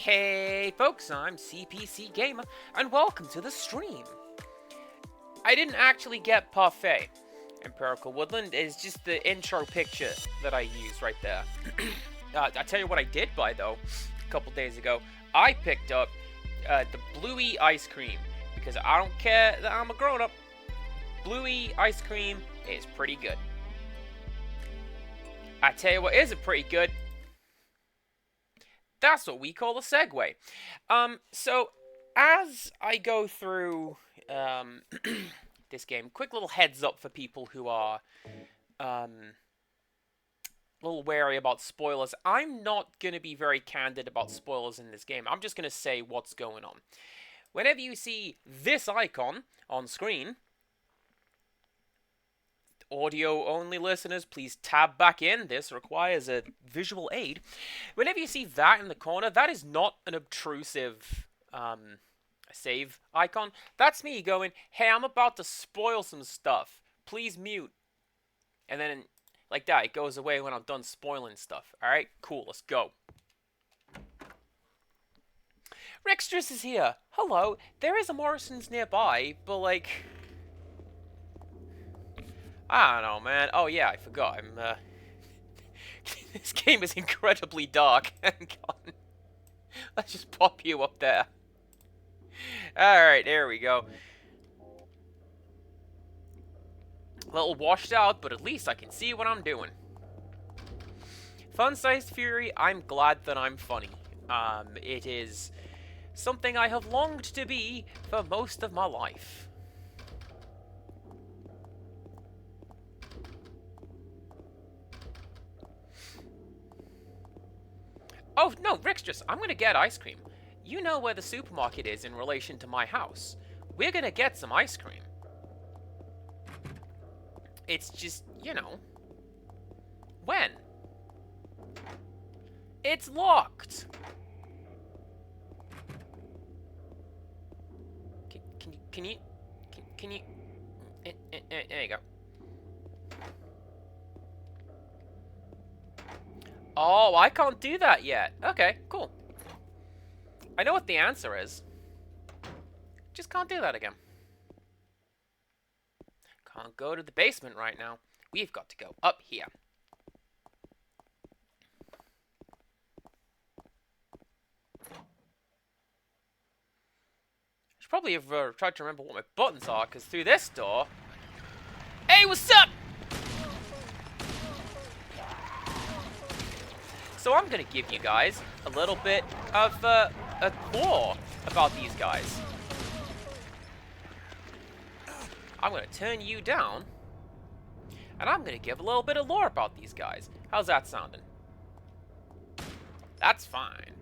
Hey folks, I'm CPC Gamer, and welcome to the stream. I didn't actually get Parfait. Empirical Woodland is just the intro picture that I use right there. I tell you what I did buy though, a couple days ago. I picked up the Bluey ice cream, because I don't care that I'm a grown-up. Bluey ice cream is pretty good. I tell you what isn't pretty good. That's what we call a segue. So as I go through this game, quick little heads up for people who are a little wary about spoilers. I'm not going to be very candid about spoilers in this game. I'm just going to say what's going on. Whenever you see this icon on screen, audio-only listeners, please tab back in. This requires a visual aid. Whenever you see that in the corner, that is not an obtrusive save icon. That's me going, hey, I'm about to spoil some stuff. Please mute. And then, like that, it goes away when I'm done spoiling stuff. Alright, cool, let's go. Rextrus is here. Hello. There is a Morrison's nearby, but like... I don't know, man. Oh, yeah, I forgot. This game is incredibly dark. Hang on. Let's just pop you up there. Alright, there we go. A little washed out, but at least I can see what I'm doing. Fun-sized Fury, I'm glad that I'm funny. It is something I have longed to be for most of my life. Oh, no, Rixtrus, I'm gonna get ice cream. You know where the supermarket is in relation to my house. We're gonna get some ice cream. It's just, you know... When? It's locked! Can you... There you go. Oh, I can't do that yet. Okay, cool. I know what the answer is. Just can't do that again. Can't go to the basement right now. We've got to go up here. I should probably have tried to remember what my buttons are, because through this door... Hey, what's up? So I'm going to give you guys a little bit of a lore about these guys. I'm going to turn you down, and I'm going to give a little bit of lore about these guys. How's that sounding? That's fine.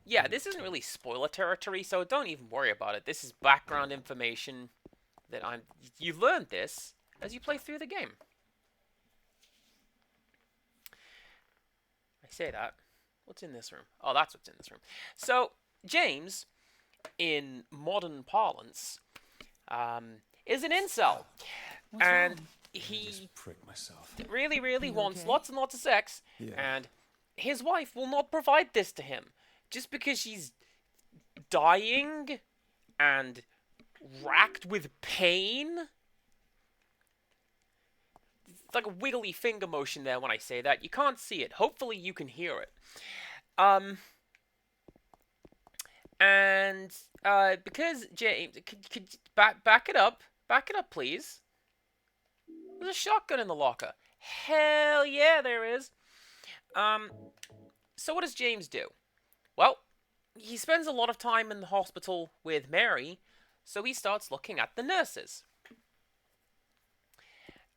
Yeah, this isn't really spoiler territory, so don't even worry about it. This is background information that you learned this as you play through the game. I say that. What's in this room? Oh, that's what's in this room. So, James, in modern parlance, is an incel. And he really wants lots and lots of sex, and his wife will not provide this to him. Just because she's dying and racked with pain. It's like a wiggly finger motion there when I say that. You can't see it. Hopefully you can hear it. Because James, could back it up. Back it up, please. There's a shotgun in the locker. Hell yeah, there is. So what does James do? Well, he spends a lot of time in the hospital with Mary, so he starts looking at the nurses.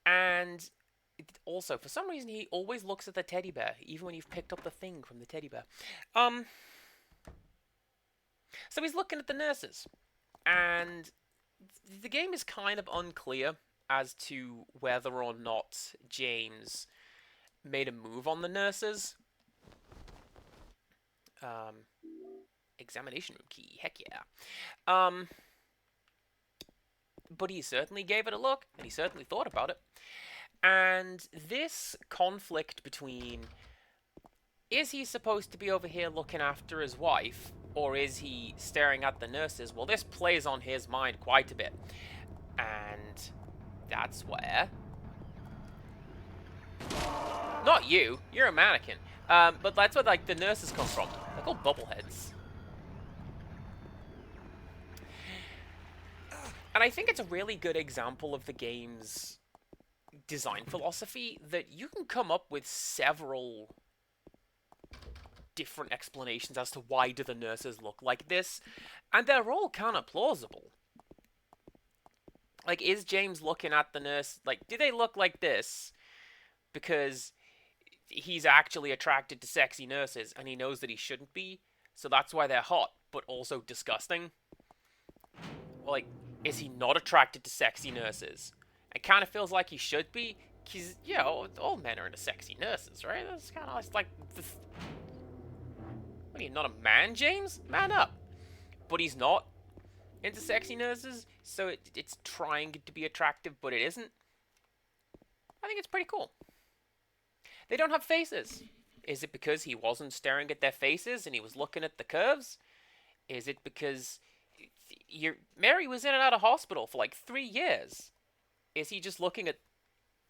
And also, for some reason, he always looks at the teddy bear, even when you've picked up the thing from the teddy bear. So he's looking at the nurses. And the game is kind of unclear as to whether or not James made a move on the nurses. Examination room key, heck yeah. But he certainly gave it a look, and he certainly thought about it. And this conflict between... is he supposed to be over here looking after his wife, or is he staring at the nurses? Well, this plays on his mind quite a bit. And that's where... Not you, you're a mannequin. But that's where, like, the nurses come from. They're called bubbleheads. And I think it's a really good example of the game's design philosophy, that you can come up with several different explanations as to why do the nurses look like this, and they're all kind of plausible. Like, is James looking at the nurse, like, do they look like this because he's actually attracted to sexy nurses and he knows that he shouldn't be, so that's why they're hot but also disgusting? Or, like, is he not attracted to sexy nurses? It kind of feels like he should be, because, you know, all men are into sexy nurses, right? That's kind of like... What are you, not a man, James? Man up. But he's not into sexy nurses, so it's trying to be attractive, but it isn't. I think it's pretty cool. They don't have faces. Is it because he wasn't staring at their faces and he was looking at the curves? Is it because Mary was in and out of hospital for like 3 years? Is he just looking at,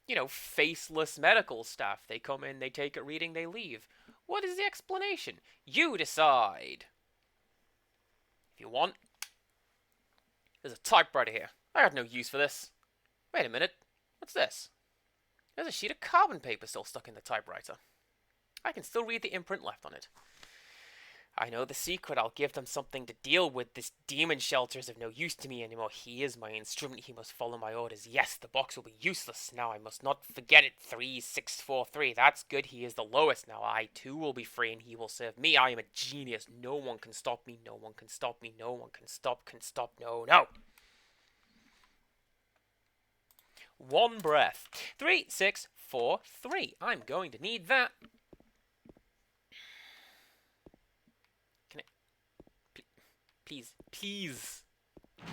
you know, faceless medical staff? They come in, they take a reading, they leave. What is the explanation? You decide. If you want. There's a typewriter here. I got no use for this. Wait a minute. What's this? There's a sheet of carbon paper still stuck in the typewriter. I can still read the imprint left on it. I know the secret. I'll give them something to deal with. This demon shelter is of no use to me anymore. He is my instrument. He must follow my orders. Yes, the box will be useless. Now I must not forget it. 3643. That's good. He is the lowest. Now I too will be free and he will serve me. I am a genius. No one can stop me. No one can stop me. No one can stop. No, no. One breath. 3643. I'm going to need that. Please, please,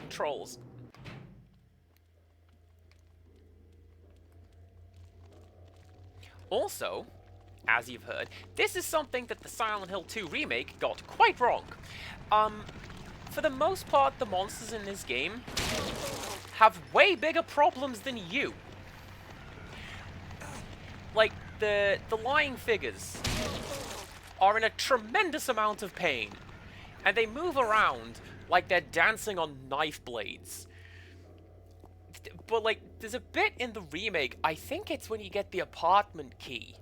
trolls. Also, as you've heard, this is something that the Silent Hill 2 remake got quite wrong. For the most part, the monsters in this game have way bigger problems than you. Like, the lying figures are in a tremendous amount of pain. And they move around like they're dancing on knife blades. But, like, there's a bit in the remake, I think it's when you get the apartment key.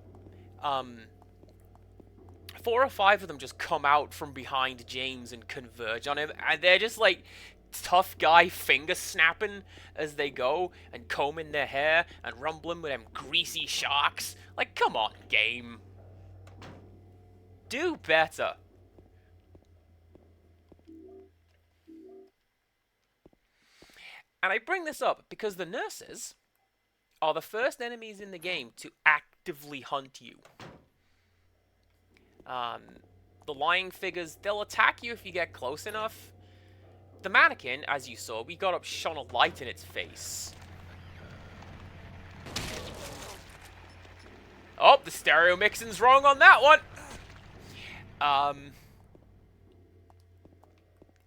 4 or 5 of them just come out from behind James and converge on him. And they're just, like, tough guy finger snapping as they go. And combing their hair and rumbling with them greasy sharks. Like, come on, game. Do better. And I bring this up because the nurses are the first enemies in the game to actively hunt you. The lying figures, they'll attack you if you get close enough. The mannequin, as you saw, we got up, shone a light in its face. Oh, the stereo mixing's wrong on that one.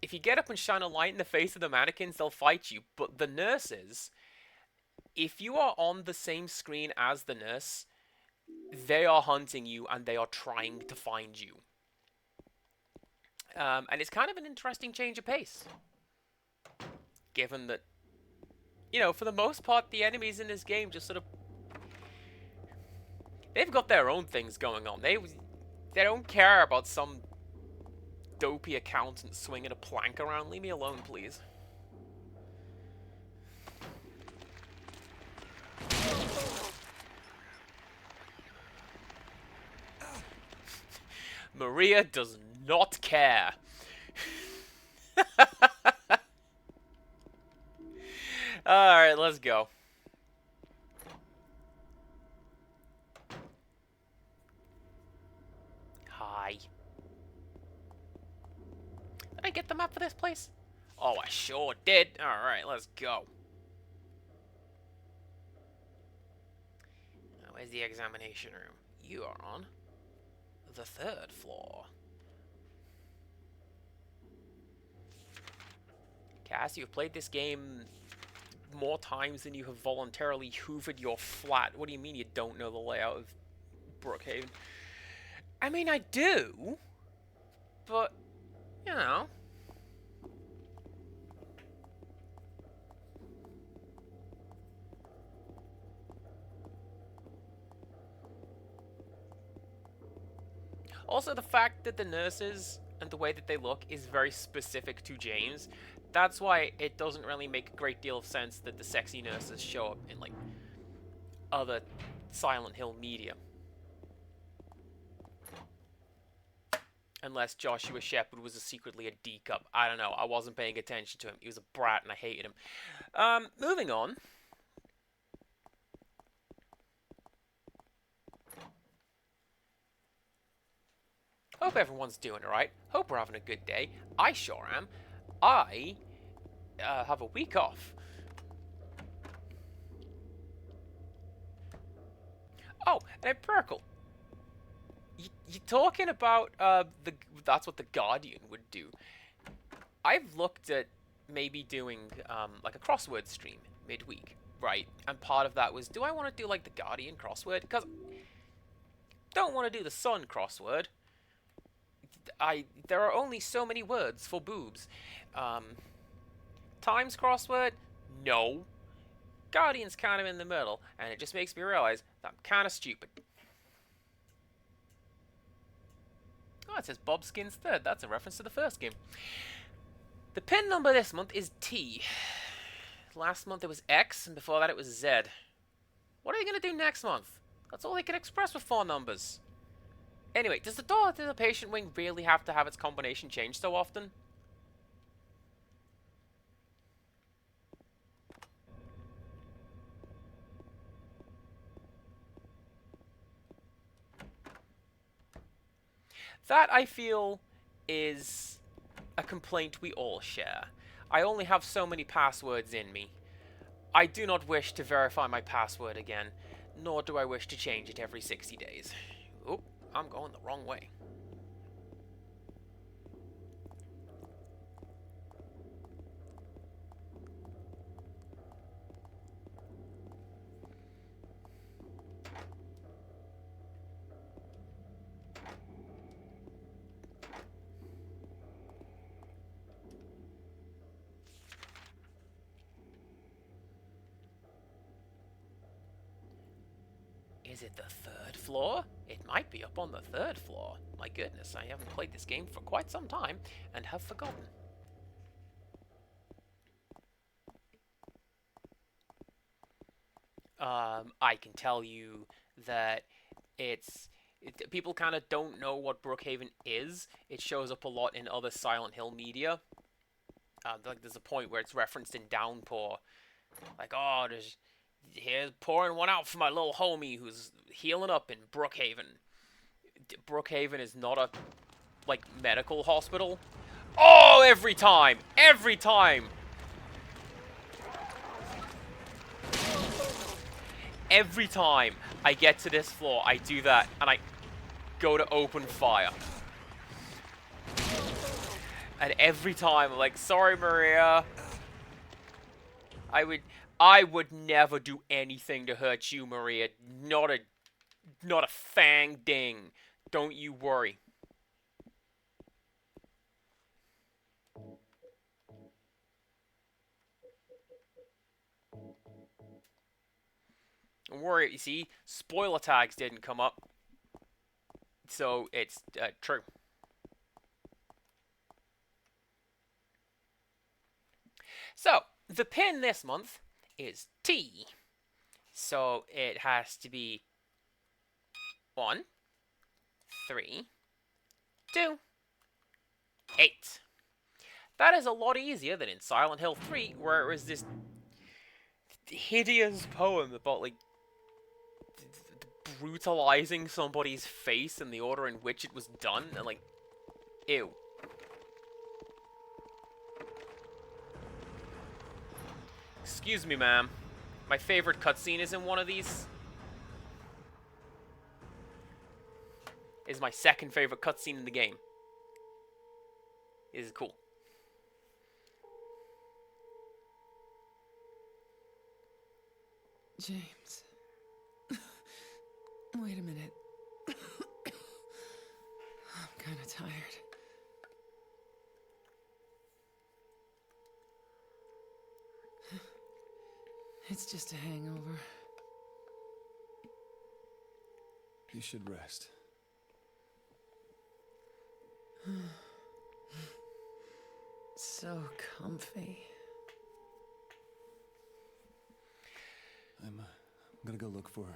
If you get up and shine a light in the face of the mannequins, they'll fight you. But the nurses, if you are on the same screen as the nurse, they are hunting you and they are trying to find you. And it's kind of an interesting change of pace. Given that, you know, for the most part, the enemies in this game just sort of... They've got their own things going on. They don't care about some dopey accountant swinging a plank around. Leave me alone, please. Maria does not care. Alright, let's go. Hi. Did I get the map for this place? Oh, I sure did. Alright, let's go. Now, where's the examination room? You are on the third floor. Cass, you've played this game more times than you have voluntarily hoovered your flat. What do you mean you don't know the layout of Brookhaven? I mean, I do, but, you know. Also, the fact that the nurses and the way that they look is very specific to James. That's why it doesn't really make a great deal of sense that the sexy nurses show up in, like, other Silent Hill media. Unless Joshua Shepard was secretly a D-cup. I don't know. I wasn't paying attention to him. He was a brat and I hated him. Moving on. Hope everyone's doing alright. Hope we're having a good day. I sure am. I have a week off. Oh, and Perkle. You're talking about that's what the Guardian would do. I've looked at maybe doing like a crossword stream midweek, right? And part of that was, do I want to do like the Guardian crossword? Because don't want to do the Sun crossword. There are only so many words for boobs. Times crossword? No. Guardian's kind of in the middle, and it just makes me realize that I'm kind of stupid. Oh, it says Bob Skins third. That's a reference to the first game. The pin number this month is T. Last month it was X, and before that it was Z. What are they going to do next month? That's all they can express with 4 numbers. Anyway, does the door to the patient wing really have to have its combination changed so often? That, I feel, is a complaint we all share. I only have so many passwords in me. I do not wish to verify my password again, nor do I wish to change it every 60 days. Oop, I'm going the wrong way. Is it the 3rd floor? It might be up on the 3rd floor. My goodness, I haven't played this game for quite some time and have forgotten. I can tell you that people kind of don't know what Brookhaven is. It shows up a lot in other Silent Hill media. Like there's a point where it's referenced in Downpour. Like, oh, here's pouring one out for my little homie who's healing up in Brookhaven. Brookhaven is not a, like, medical hospital. Oh, every time! Every time! Every time I get to this floor, I do that, and I go to open fire. And every time, I'm like, sorry, Maria. I would never do anything to hurt you, Maria. Not a fang ding. Don't you worry. Don't worry, you see, spoiler tags didn't come up. So it's true. So, the pin this month is T. So it has to be 1, 3, 2, 8. That is a lot easier than in Silent Hill 3, where it was this hideous poem about, like, brutalizing somebody's face in the order in which it was done, and, like, ew. Excuse me, ma'am. My favorite cutscene is in one of these. is my second favorite cutscene in the game. It is cool. James. Wait a minute. I'm kind of tired. It's just a hangover. You should rest. So comfy. I'm gonna go look for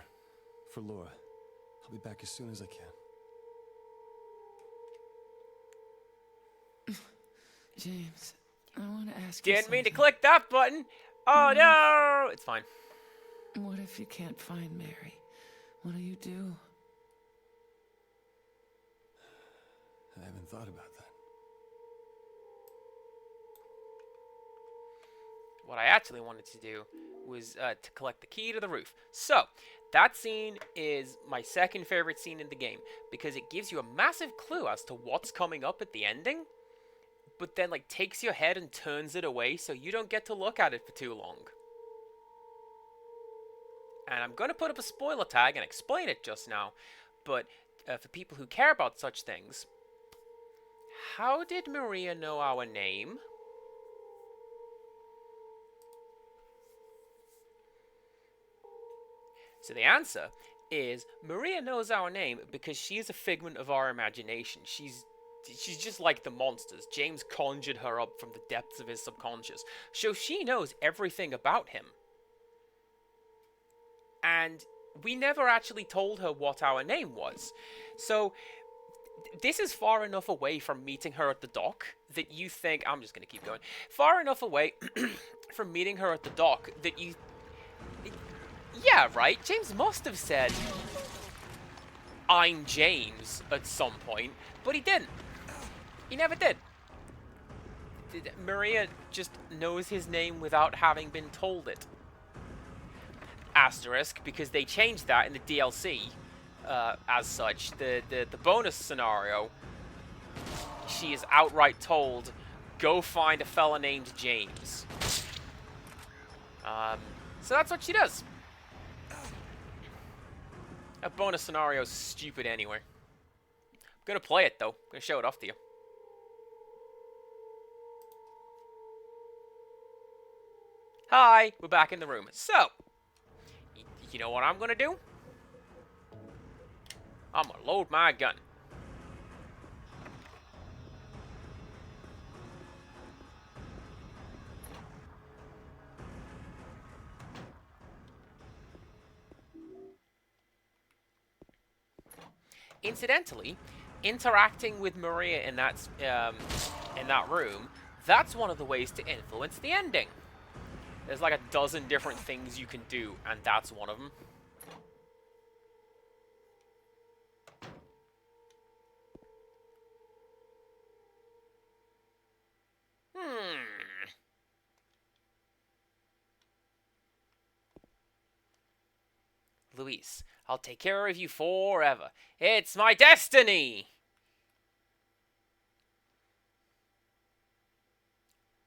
Laura. I'll be back as soon as I can. James, I want to ask you Didn't mean to something. click that button. Oh no! It's fine. What if you can't find Mary? What do you do? I haven't thought about that. What I actually wanted to do was to collect the key to the roof. So, that scene is my second favorite scene in the game because it gives you a massive clue as to what's coming up at the ending, but then like takes your head and turns it away so you don't get to look at it for too long. And I'm going to put up a spoiler tag and explain it just now, but for people who care about such things, how did Maria know our name? So the answer is Maria knows our name because she is a figment of our imagination. She's just like the monsters. James conjured her up from the depths of his subconscious. So she knows everything about him. And we never actually told her what our name was. So this is far enough away from meeting her at the dock that you think... I'm just going to keep going. Far enough away from meeting her at the dock that you... Yeah, right? James must have said, I'm James at some point, but he didn't. He never did. Maria just knows his name without having been told it. Asterisk, because they changed that in the DLC as such. The bonus scenario, she is outright told, go find a fella named James. So that's what she does. That bonus scenario is stupid anyway. I'm gonna play it though. I'm gonna show it off to you. Hi, we're back in the room. So, you know what I'm gonna do? I'm gonna load my gun. Incidentally, interacting with Maria in that room, that's one of the ways to influence the ending. There's like a dozen different things you can do, and that's one of them. Luis, I'll take care of you forever. It's my destiny!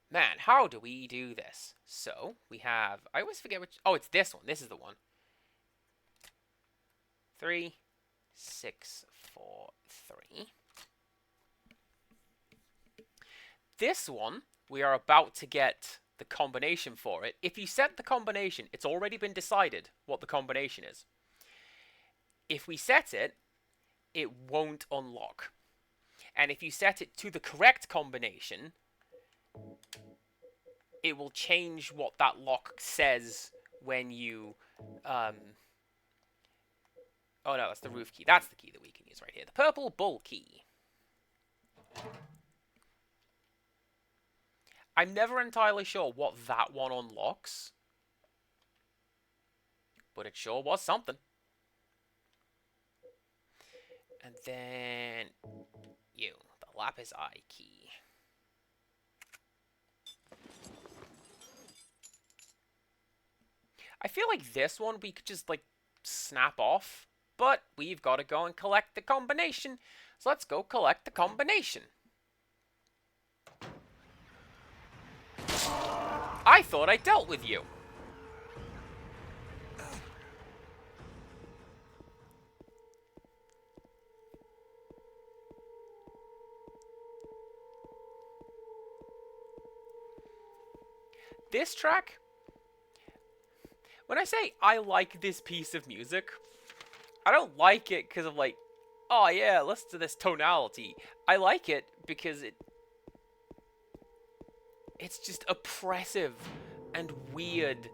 Man, how do we do this? So, we have... I always forget which... Oh, it's this one. This is the one. 3, 6, 4, 3. This one, we are about to get the combination for it. If you set the combination, it's already been decided what the combination is. If we set it, it won't unlock. And if you set it to the correct combination, it will change what that lock says when you... Oh no, that's the roof key. That's the key that we can use right here. The purple bull key. I'm never entirely sure what that one unlocks, but it sure was something. And then you, the lapis eye key. I feel like this one we could just like snap off, but we've got to go and collect the combination. So let's go collect the combination. I thought I dealt with you. This track, when I say I like this piece of music, I don't like it because of like, oh yeah, listen to this tonality. I like it because it's just oppressive and weird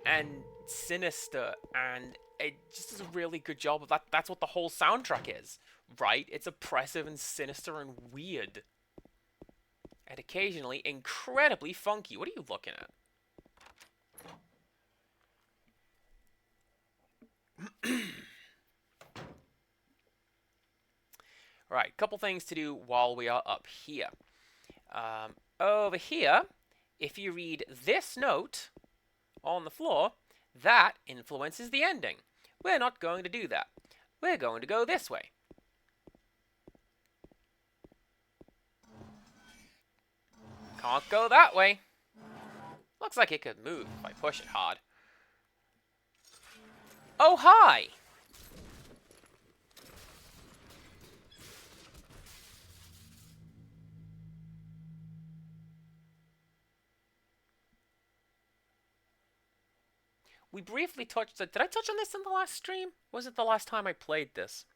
and sinister, and it just does a really good job of that. That's what the whole soundtrack is, right? It's oppressive and sinister and weird. And occasionally incredibly funky. What are you looking at? Right, couple things to do while we are up here. Over here, if you read this note on the floor, that influences the ending. We're not going to do that. We're going to go this way. Can't go that way. Looks like it could move if I push it hard. Oh, hi! We briefly touched... Did I touch on this in the last stream? Was it the last time I played this?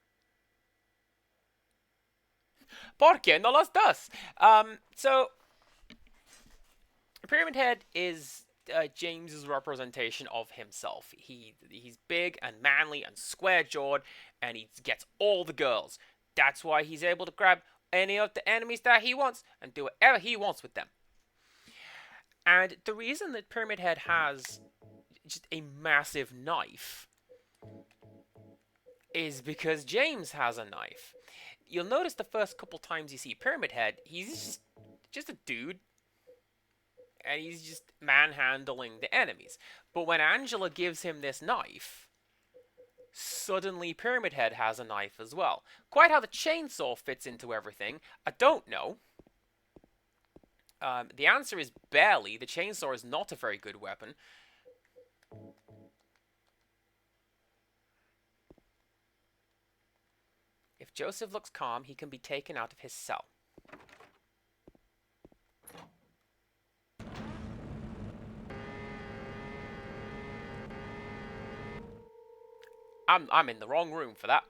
¿Por qué no las das? So... Pyramid Head is James's representation of himself. He's big and manly and square-jawed, and he gets all the girls. That's why he's able to grab any of the enemies that he wants and do whatever he wants with them. And the reason that Pyramid Head has just a massive knife is because James has a knife. You'll notice the first couple times you see Pyramid Head, he's just a dude. And he's just manhandling the enemies. But when Angela gives him this knife, suddenly Pyramid Head has a knife as well. Quite how the chainsaw fits into everything, I don't know. The answer is barely. The chainsaw is not a very good weapon. If Joseph looks calm, he can be taken out of his cell. I'm in the wrong room for that.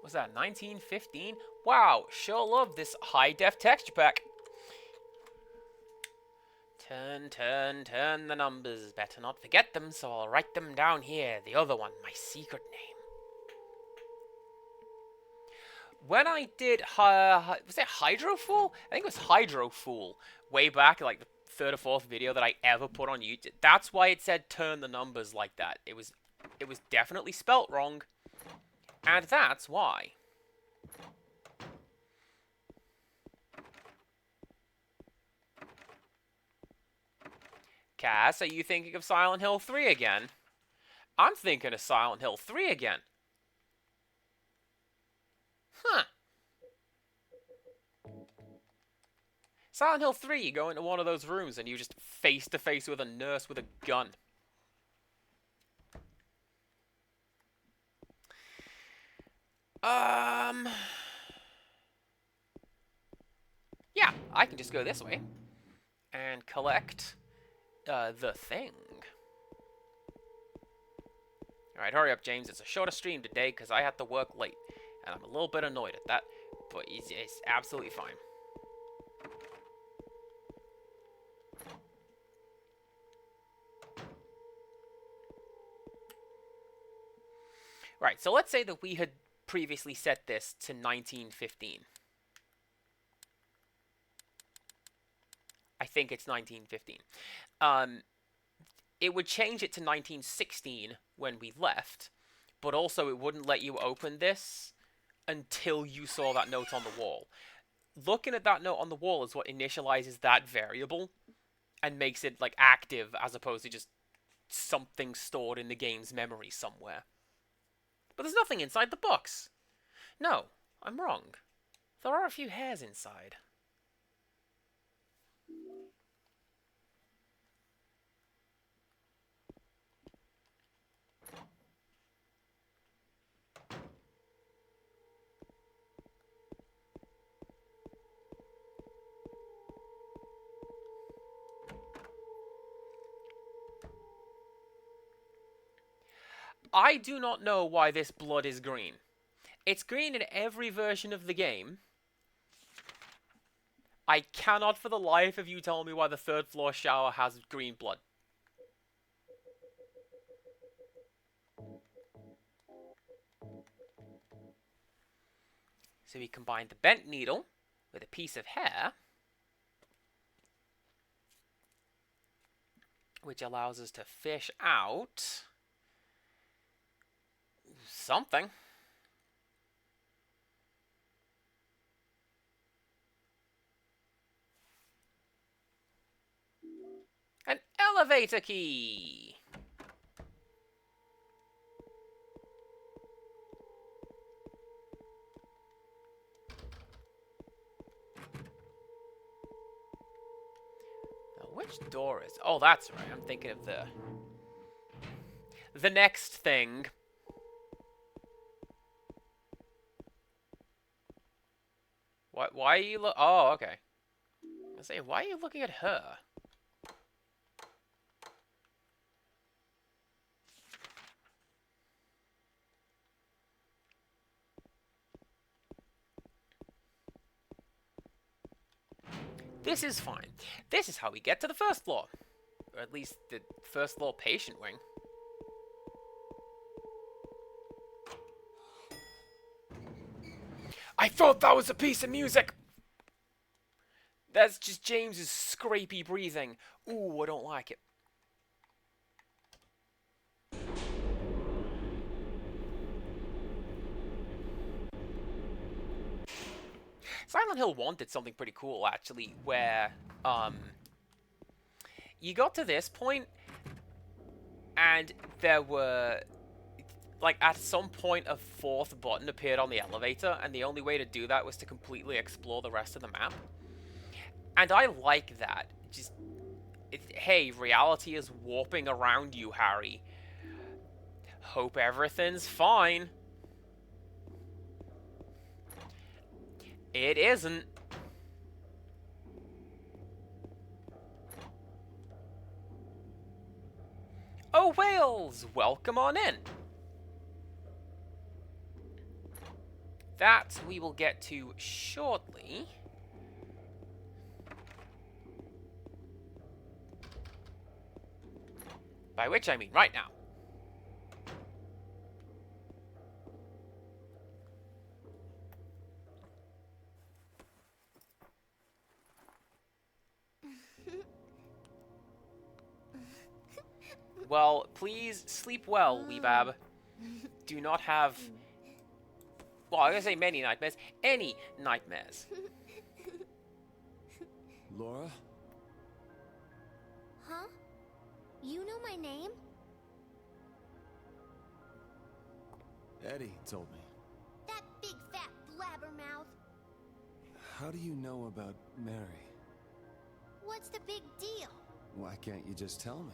Was that 1915? Wow, sure love this high-def texture pack. Turn, turn, turn the numbers. Better not forget them, so I'll write them down here. The other one, my secret name. When I did, was it Hydrofool? I think it was Hydrofool. Way back, like the third or fourth video that I ever put on YouTube. That's why it said turn the numbers like that. It was definitely spelt wrong. And that's why. Cass, are you thinking of Silent Hill 3 again? I'm thinking of Silent Hill 3 again. Huh. Silent Hill 3, you go into one of those rooms and you just face to face with a nurse with a gun. Yeah, I can just go this way and collect the thing. Alright, hurry up, James. It's a shorter stream today because I had to work late. And I'm a little bit annoyed at that, but it's absolutely fine. Right, so let's say that we had previously set this to 1915. I think it's 1915. It would change it to 1916 when we left, but also it wouldn't let you open this until you saw that note on the wall. Looking at that note on the wall is what initializes that variable and makes it like active as opposed to just something stored in the game's memory somewhere. But there's nothing inside the books. No, I'm wrong. There are a few hairs inside. I do not know why this blood is green. It's green in every version of the game. I cannot for the life of you tell me why the third floor shower has green blood. So we combine the bent needle with a piece of hair, which allows us to fish out something. An elevator key. Now, which door is... Oh, that's right. I'm thinking of the next thing. Why are you look? Oh, okay. I say, why are you looking at her? This is fine. This is how we get to the first floor. Or at least the first floor patient wing. I thought that was a piece of music! That's just James's scrapey breathing. Ooh, I don't like it. Silent Hill 1 did something pretty cool, actually, where, you got to this point, and there were, like, at some point a fourth button appeared on the elevator, and the only way to do that was to completely explore the rest of the map. And I like that. Just, hey, reality is warping around you, Harry. Hope everything's fine. It isn't. Oh, Wales! Welcome on in. That we will get to shortly. By which I mean right now. Well, please sleep well, Weebab. Do not have... Well, I was gonna say many nightmares. Any nightmares. Laura? Huh? You know my name? Eddie told me. That big fat blabbermouth. How do you know about Mary? What's the big deal? Why can't you just tell me?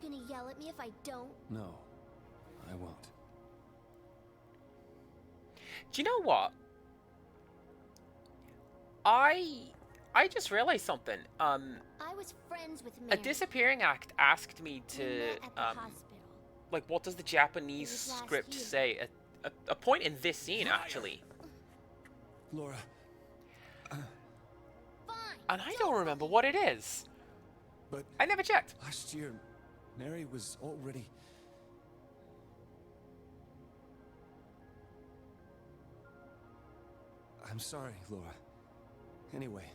You gonna yell at me if I don't? No, I won't. Do you know what? I just realized something. I was friends with Mary. A Disappearing Act asked me We to met at the hospital. like, what does the Japanese It was last script year. say? A point in this scene, actually. Laura, Fine. And I don't remember what it is. but I never checked. last year, Mary was already... I'm sorry, Laura. Anyway,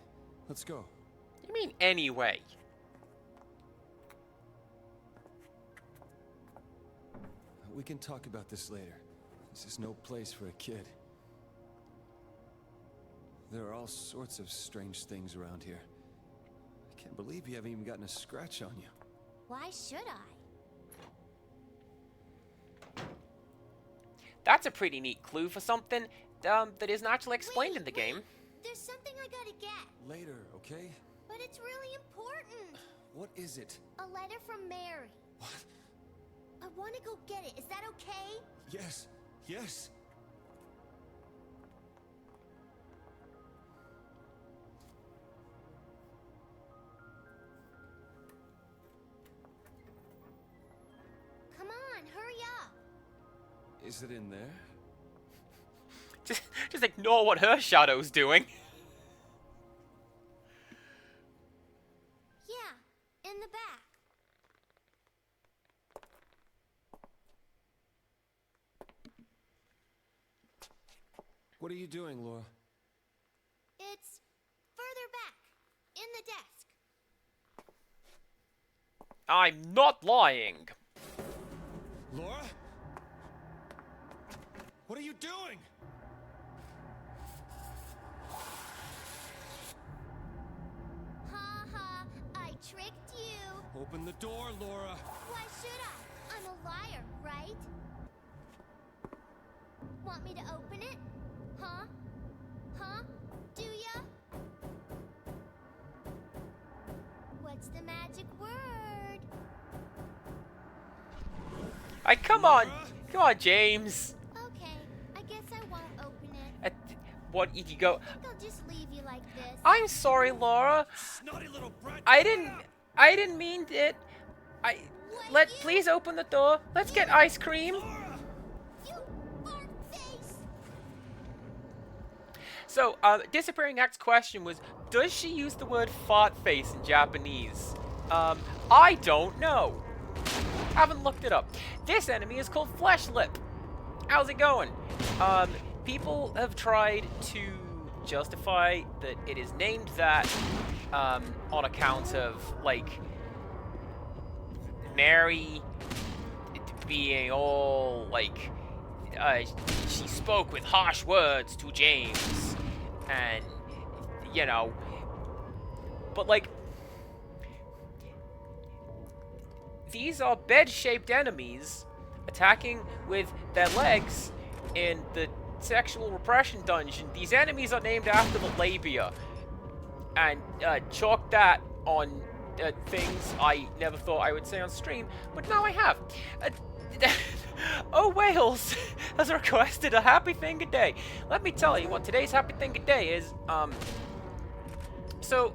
let's go. You mean anyway? We can talk about this later. This is no place for a kid. There are all sorts of strange things around here. I can't believe you haven't even gotten a scratch on you. Why should I? That's a pretty neat clue for something that isn't actually explained in the game. There's something I gotta get, Later, okay? but it's really important. What is it? A letter from Mary. What? I want to go get it. Is that okay? Yes, yes. Come on, hurry up. Is it in there? Just ignore what her shadow's doing. Yeah, in the back. What are you doing, Laura? It's further back, in the desk. I'm not lying. Laura? What are you doing? Ha ha, I tricked you. Open the door, Laura. Why should I? I'm a liar, right? Want me to open it? Huh? Huh? Do ya? What's the magic word? Come on, James. Okay, I guess I won't open it. What you go? I think I'll just leave you like this. I'm sorry, Laura. Snotty little brat. I didn't mean it. Please open the door. Let's get ice cream. You fart face! So, Disappearing Act's question was, does she use the word fart face in Japanese? I don't know. Haven't looked it up. This enemy is called Flesh Lip. How's it going? People have tried to justify that it is named that, on account of, like, Mary being all, like, she spoke with harsh words to James, and, you know, but, like, these are bed-shaped enemies attacking with their legs in the sexual repression dungeon. These enemies are named after the labia, and chalk that on things I never thought I would say on stream, but now I have. Oh, Wales has requested a happy thing a day. Let me tell you what today's happy thing a day is. So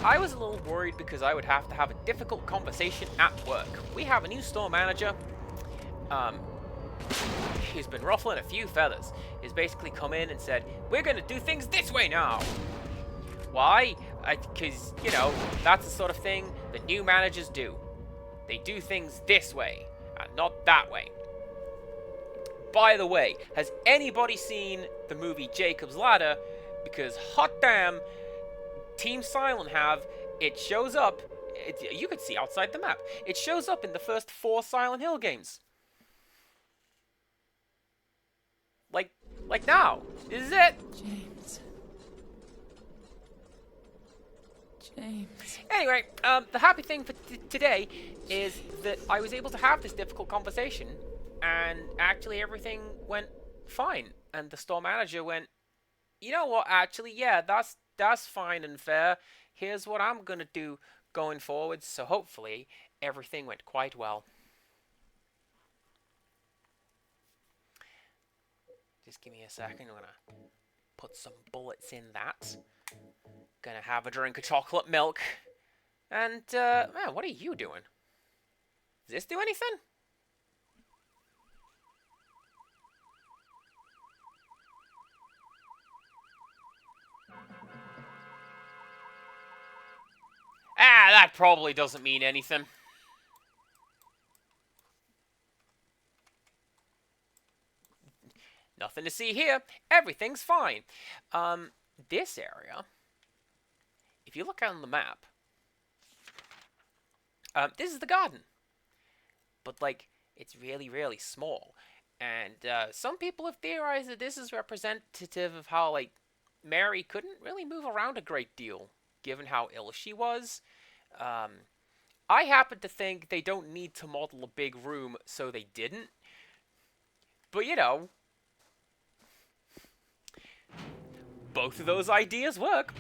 I was a little worried because I would have to have a difficult conversation at work. We have a new store manager. He's been ruffling a few feathers. He's basically come in and said, "We're gonna do things this way now." Why? Because, you know, that's the sort of thing that new managers do. They do things this way, and not that way. By the way, has anybody seen the movie Jacob's Ladder? Because, hot damn, Team Silent have. It shows up. You could see outside the map. It shows up in the first 4 Silent Hill games. Like now. This is it. James. James. Anyway, the happy thing for today is that I was able to have this difficult conversation, and actually everything went fine. And the store manager went, "You know what? Actually, yeah, that's fine and fair. Here's what I'm gonna do going forward." So hopefully everything went quite well. Just give me a second. I'm gonna put some bullets in that. Gonna have a drink of chocolate milk. And, man, what are you doing? Does this do anything? Ah, that probably doesn't mean anything. Nothing to see here. Everything's fine. This area, if you look on the map, this is the garden. But, like, it's really, really small. And some people have theorized that this is representative of how, like, Mary couldn't really move around a great deal, given how ill she was. I happen to think they don't need to model a big room, so they didn't. But you know, both of those ideas work.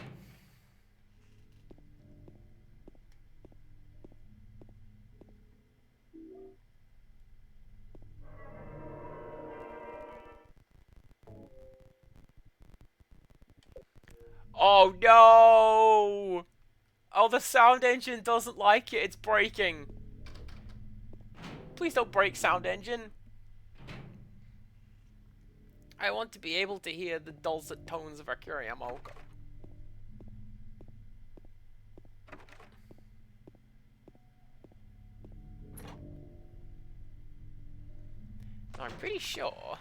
Oh no! Oh, the sound engine doesn't like it. It's breaking. Please don't break, sound engine. I want to be able to hear the dulcet tones of Akira Yamaoka. I'm pretty sure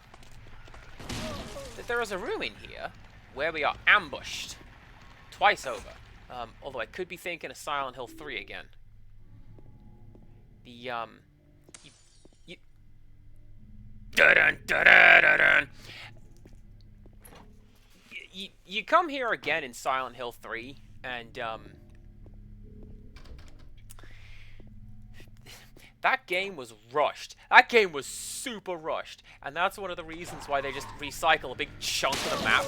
that there is a room in here where we are ambushed twice over. Although I could be thinking of Silent Hill 3 again. The, you come here again in Silent Hill 3, and, that game was rushed. That game was super rushed. And that's one of the reasons why they just recycle a big chunk of the map.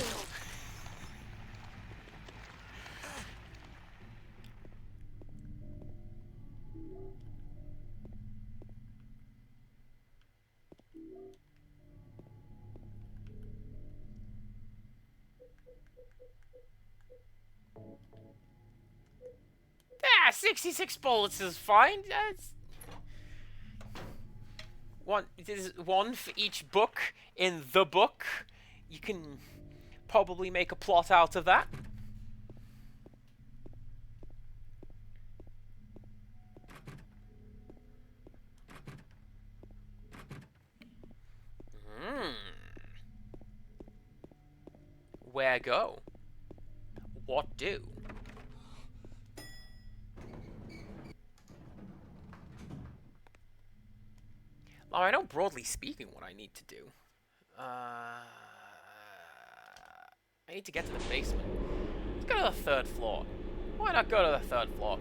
Ah, 66 bullets is fine. That's... There's one for each book in the book. You can probably make a plot out of that. Where go? What do? Oh, I know broadly speaking what I need to do. I need to get to the basement. Let's go to the 3rd floor. Why not go to the 3rd floor?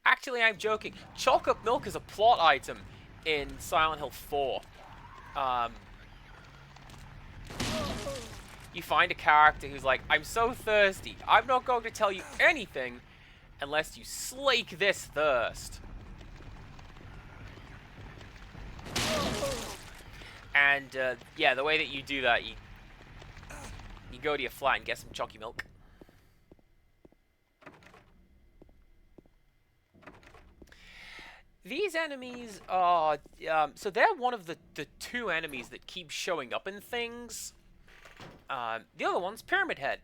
Actually, I'm joking. Chocolate milk is a plot item in Silent Hill 4. You find a character who's like, I'm so thirsty. I'm not going to tell you anything unless you slake this thirst. And, yeah, the way that you do that, you go to your flat and get some chalky milk. These enemies are, so they're one of the 2 enemies that keep showing up in things. The other one's Pyramid Head.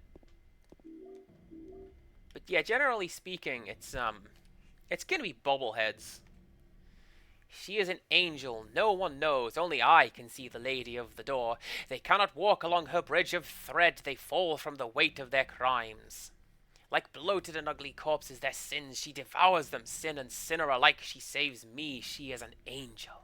But yeah, generally speaking, it's gonna be Bobbleheads. She is an angel, no one knows, only I can see the lady of the door. They cannot walk along her bridge of thread, they fall from the weight of their crimes. Like bloated and ugly corpses, their sins, she devours them, sin and sinner alike, she saves me, she is an angel.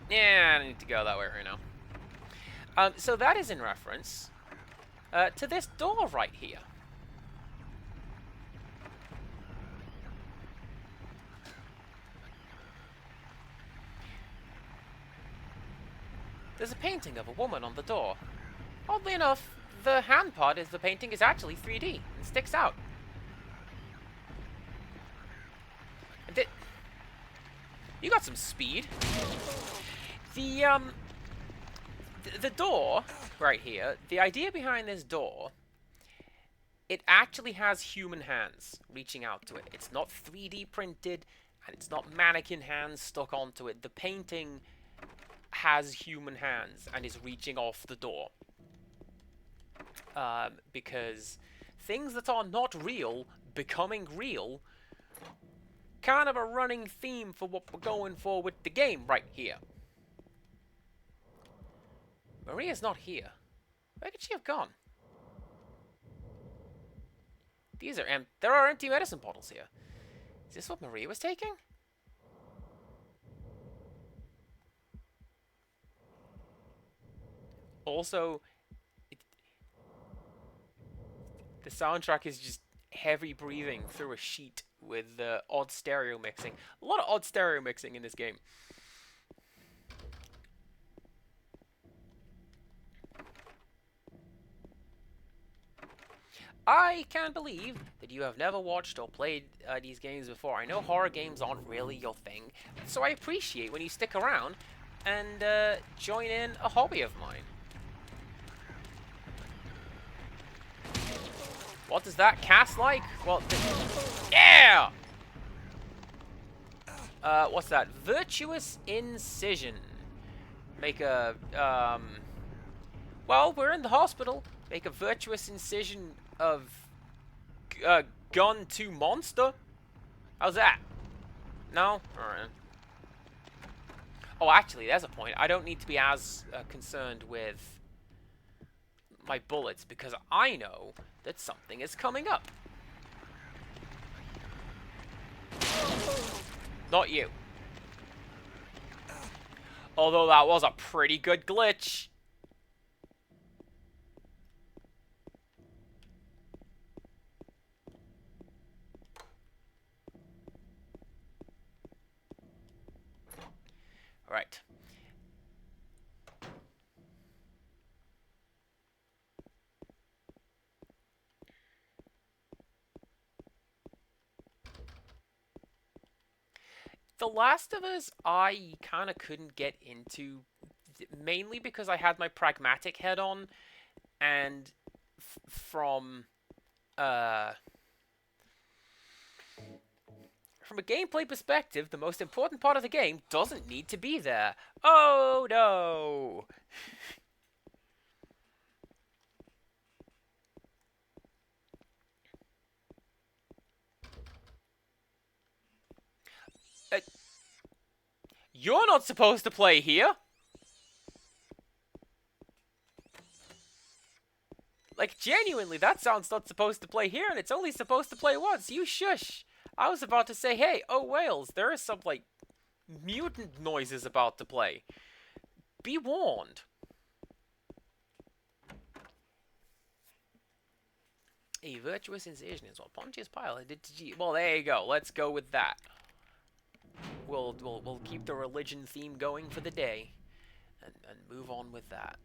Yeah, I don't need to go that way right now. So that is in reference to this door right here. There's a painting of a woman on the door. Oddly enough, the hand part of the painting is actually 3D and sticks out. You got some speed. The door right here, the idea behind this door, it actually has human hands reaching out to it. It's not 3D printed, and it's not mannequin hands stuck onto it. The painting has human hands and is reaching off the door. Because things that are not real becoming real, kind of a running theme for what we're going for with the game right here. Maria's not here. Where could she have gone? These are there are empty medicine bottles here. Is this what Maria was taking? Also, The soundtrack is just heavy breathing through a sheet with odd stereo mixing. A lot of odd stereo mixing in this game. I can't believe that you have never watched or played these games before. I know horror games aren't really your thing, so I appreciate when you stick around and join in a hobby of mine. What does that cast like? Well, yeah! What's that? Virtuous Incision. Make a, well, we're in the hospital. Make a virtuous incision of gun to monster. How's that? No? Alright. Oh, actually, there's a point. I don't need to be as concerned with my bullets because I know that something is coming up. Not you. Although that was a pretty good glitch. Right. The Last of Us, I kind of couldn't get into, mainly because I had my pragmatic head on, and from a gameplay perspective, the most important part of the game doesn't need to be there. Oh no! You're not supposed to play here! Like, genuinely, that sound's not supposed to play here, and it's only supposed to play once. You shush! I was about to say, hey, oh, Wales, there is some, like, mutant noises about to play. Be warned. A virtuous incision is what Pontius Pilate did to Jesus. Well, there you go. Let's go with that. We'll keep the religion theme going for the day, and move on with that.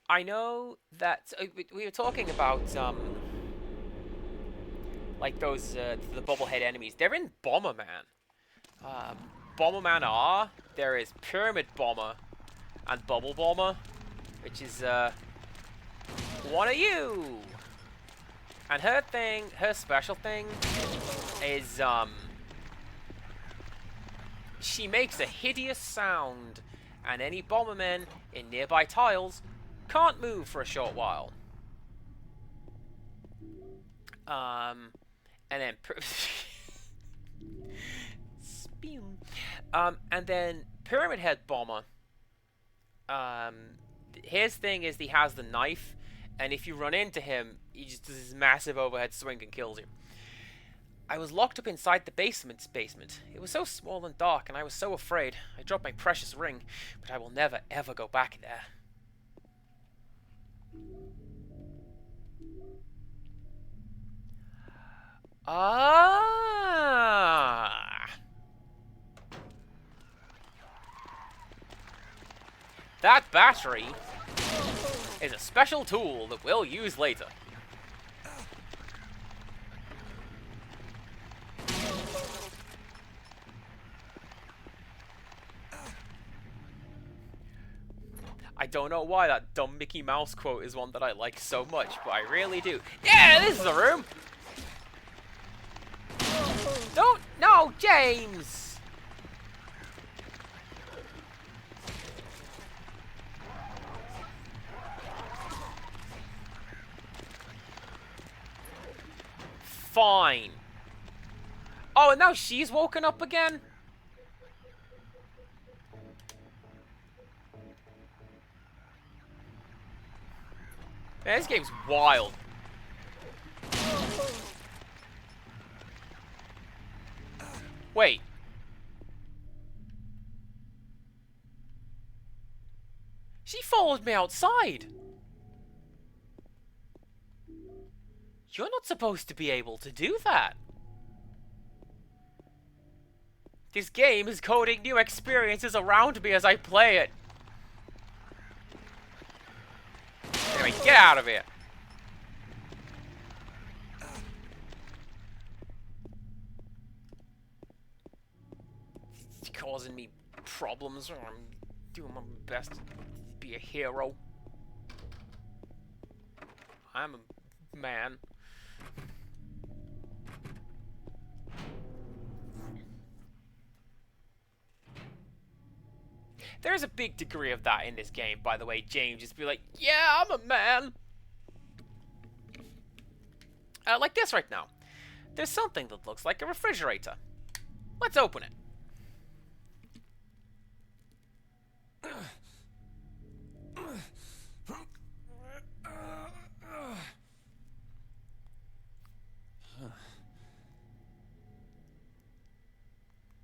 I know that we were talking about like those the bobblehead enemies. They're in Bomberman. Bomberman R. There is Pyramid Bomber and Bubble Bomber, which is one of you. And her special thing is she makes a hideous sound, and any Bombermen in nearby tiles can't move for a short while. And then and then Pyramid Head Bomber. His thing is he has the knife, and if you run into him, he just does this massive overhead swing and kills you. I was locked up inside the basement. It was so small and dark, and I was so afraid. I dropped my precious ring, but I will never ever go back there. Ah! That battery is a special tool that we'll use later. I don't know why that dumb Mickey Mouse quote is one that I like so much, but I really do. Yeah, this is the room! Don't... No, James! Fine. Oh, and now she's woken up again? Man, this game's wild. Wait. She followed me outside. You're not supposed to be able to do that. This game is coding new experiences around me as I play it. Anyway, get out of here. It's causing me problems. I'm doing my best to be a hero. I'm a man. There's a big degree of that in this game, by the way. James just be like, yeah, I'm a man. Like this right now. There's something that looks like a refrigerator. Let's open it.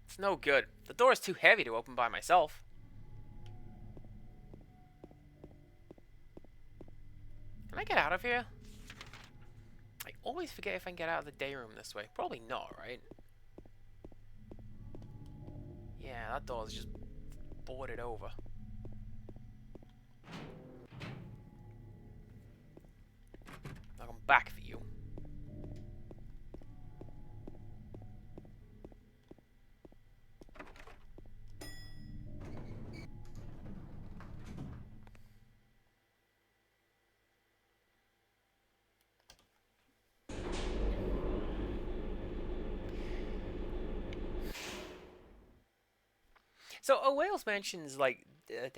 It's no good. The door is too heavy to open by myself. Can I get out of here? I always forget if I can get out of the day room this way. Probably not, right? Yeah, that door's just boarded over. I'll come back for you. So, Wales mentions, like,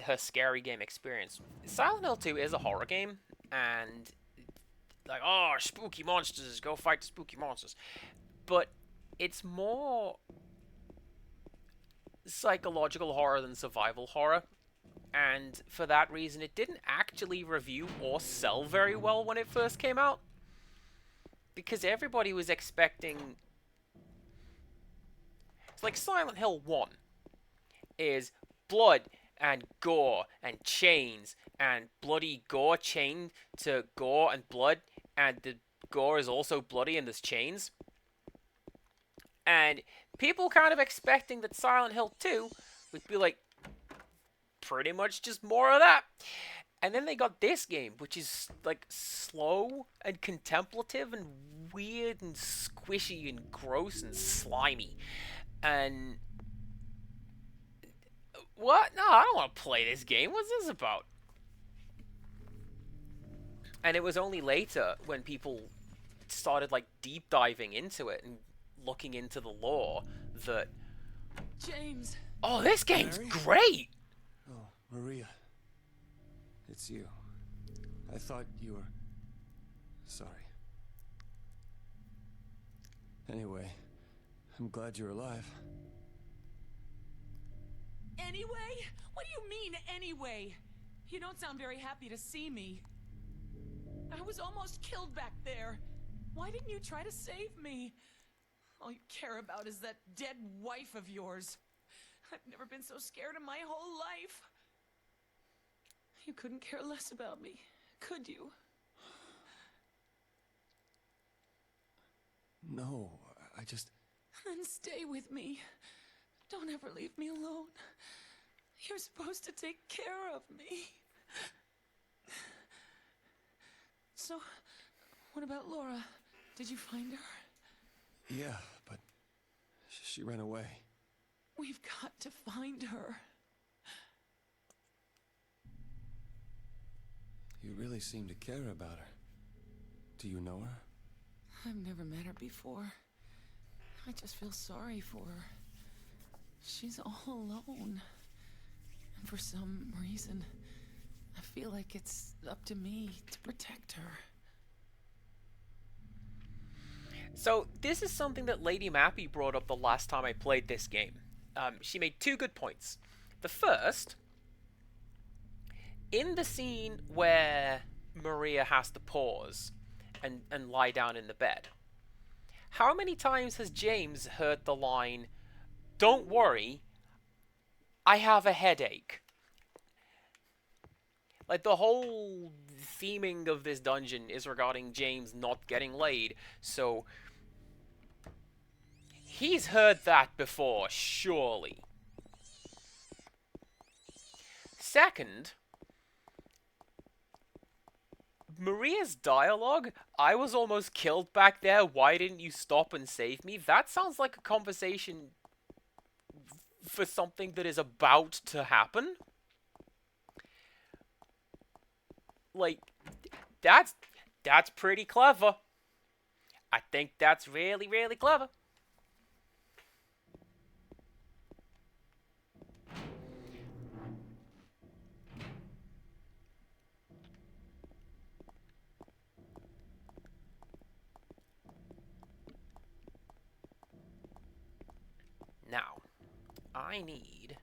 her scary game experience. Silent Hill 2 is a horror game, and, like, oh, spooky monsters, go fight the spooky monsters. But it's more psychological horror than survival horror, and for that reason, it didn't actually review or sell very well when it first came out. Because everybody was expecting... It's like Silent Hill 1. Is blood and gore and chains and bloody gore chained to gore and blood, and the gore is also bloody and there's chains. And people kind of expecting that Silent Hill 2 would be like pretty much just more of that. And then they got this game, which is like slow and contemplative and weird and squishy and gross and slimy. And what? No, I don't want to play this game. What's this about? And it was only later when people started like deep diving into it and looking into the lore that... James! Oh, this game's Mary? great! Oh, Maria. It's you. I thought you were... Sorry. Anyway, I'm glad you're alive. Anyway? What do you mean, anyway? You don't sound very happy to see me. I was almost killed back there. Why didn't you try to save me? All you care about is that dead wife of yours. I've never been so scared in my whole life. You couldn't care less about me, could you? No, I just... Then stay with me. Don't ever leave me alone. You're supposed to take care of me. So, what about Laura? Did you find her? Yeah, but she ran away. We've got to find her. You really seem to care about her. Do you know her? I've never met her before. I just feel sorry for her. She's all alone. And for some reason, I feel like it's up to me to protect her. So, this is something that Lady Mappy brought up the last time I played this game. She made two good points. The first, in the scene where Maria has to pause and lie down in the bed, how many times has James heard the line, don't worry, I have a headache. Like, the whole theming of this dungeon is regarding James not getting laid, so he's heard that before, surely. Second, Maria's dialogue, "I was almost killed back there, why didn't you stop and save me?" That sounds like a conversation for something that is about to happen. Like, that's pretty clever. I think that's really, really clever. Now, I need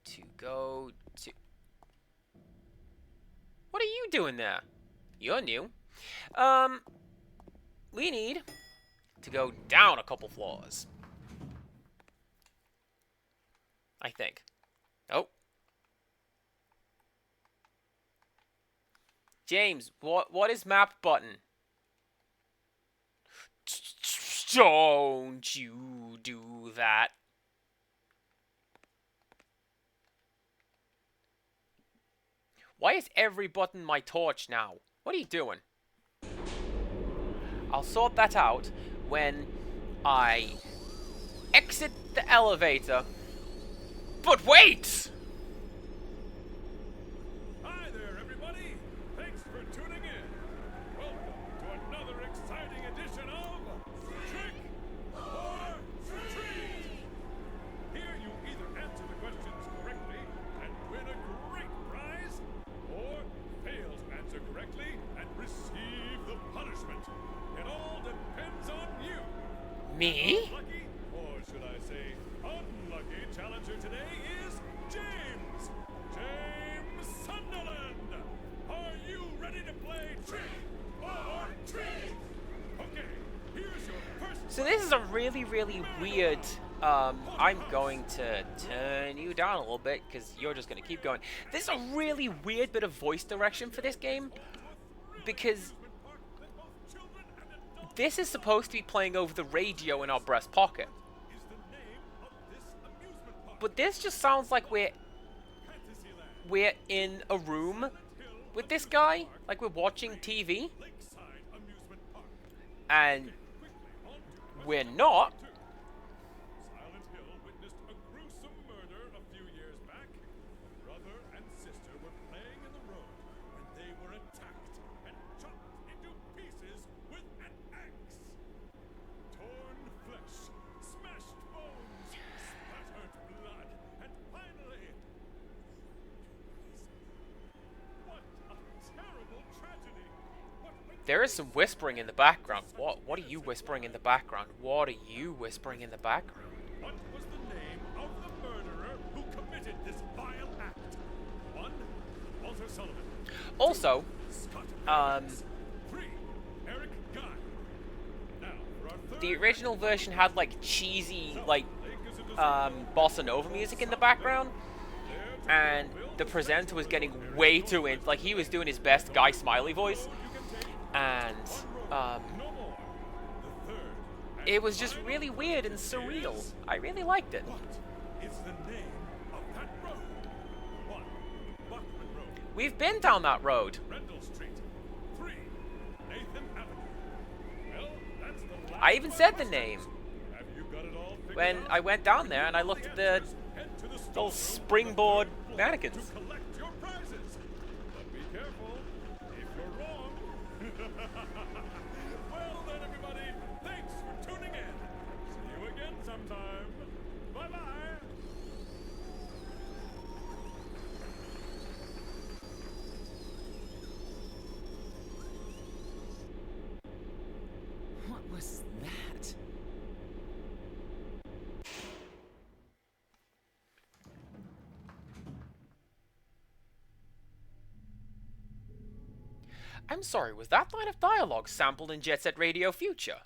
to go to... What are you doing there? You're new. We need to go down a couple floors. I think. Oh. James, what is map button? Don't you do that. Why is every button my torch now? What are you doing? I'll sort that out when I exit the elevator. But wait! Hi there, everybody! Thanks for tuning in. Welcome to another exciting edition of Trick or Treat! Here you either answer the questions correctly and win a great prize, or fail to answer correctly and receive the punishment. It all depends on you. Me? Lucky, or should I say unlucky, challenger today is James! James Sunderland! Are you ready to play Trick or Treat? Okay, here's your first... So this is a really, really weird... I'm going to turn you down a little bit, because you're just going to keep going. This is a really weird bit of voice direction for this game, because this is supposed to be playing over the radio in our breast pocket. But this just sounds like we're in a room with this guy, like we're watching TV, and we're not. Silent Hill witnessed a gruesome murder a few years back. A brother and sister were playing in the road when they were attacked and chopped into pieces with an axe. Torn flesh, smashed bones, spattered blood, and finally... What a terrible tragedy! There is some whispering in the background. What are you whispering in the background? What are you whispering in the background? What was the name of the murderer who committed this vile act? 1. Walter Sullivan. Also, Scott um, Adams. 3. Eric Guy. Now, for our third the original version had like cheesy, like, Lake is a design bossa nova music in the background, and the presenter was getting way too in, like he was doing his best Guy Smiley voice, and no more. The third and it was just really weird and surreal. I really liked it. what is the name of that road? 1. Buckman Road. We've been down that road. Rendell Street. 3. Nathan Avenue. Well, that's the last I even one said of the us. name Have you got it all figured when out? I went down there and I looked at the Head to the little storeroom springboard on the third floor mannequins. to collect your prizes. But be careful, if you're wrong. Well then, everybody, thanks for tuning in. See you again sometime. Bye-bye. What was that? I'm sorry, was that line of dialogue sampled in Jet Set Radio Future?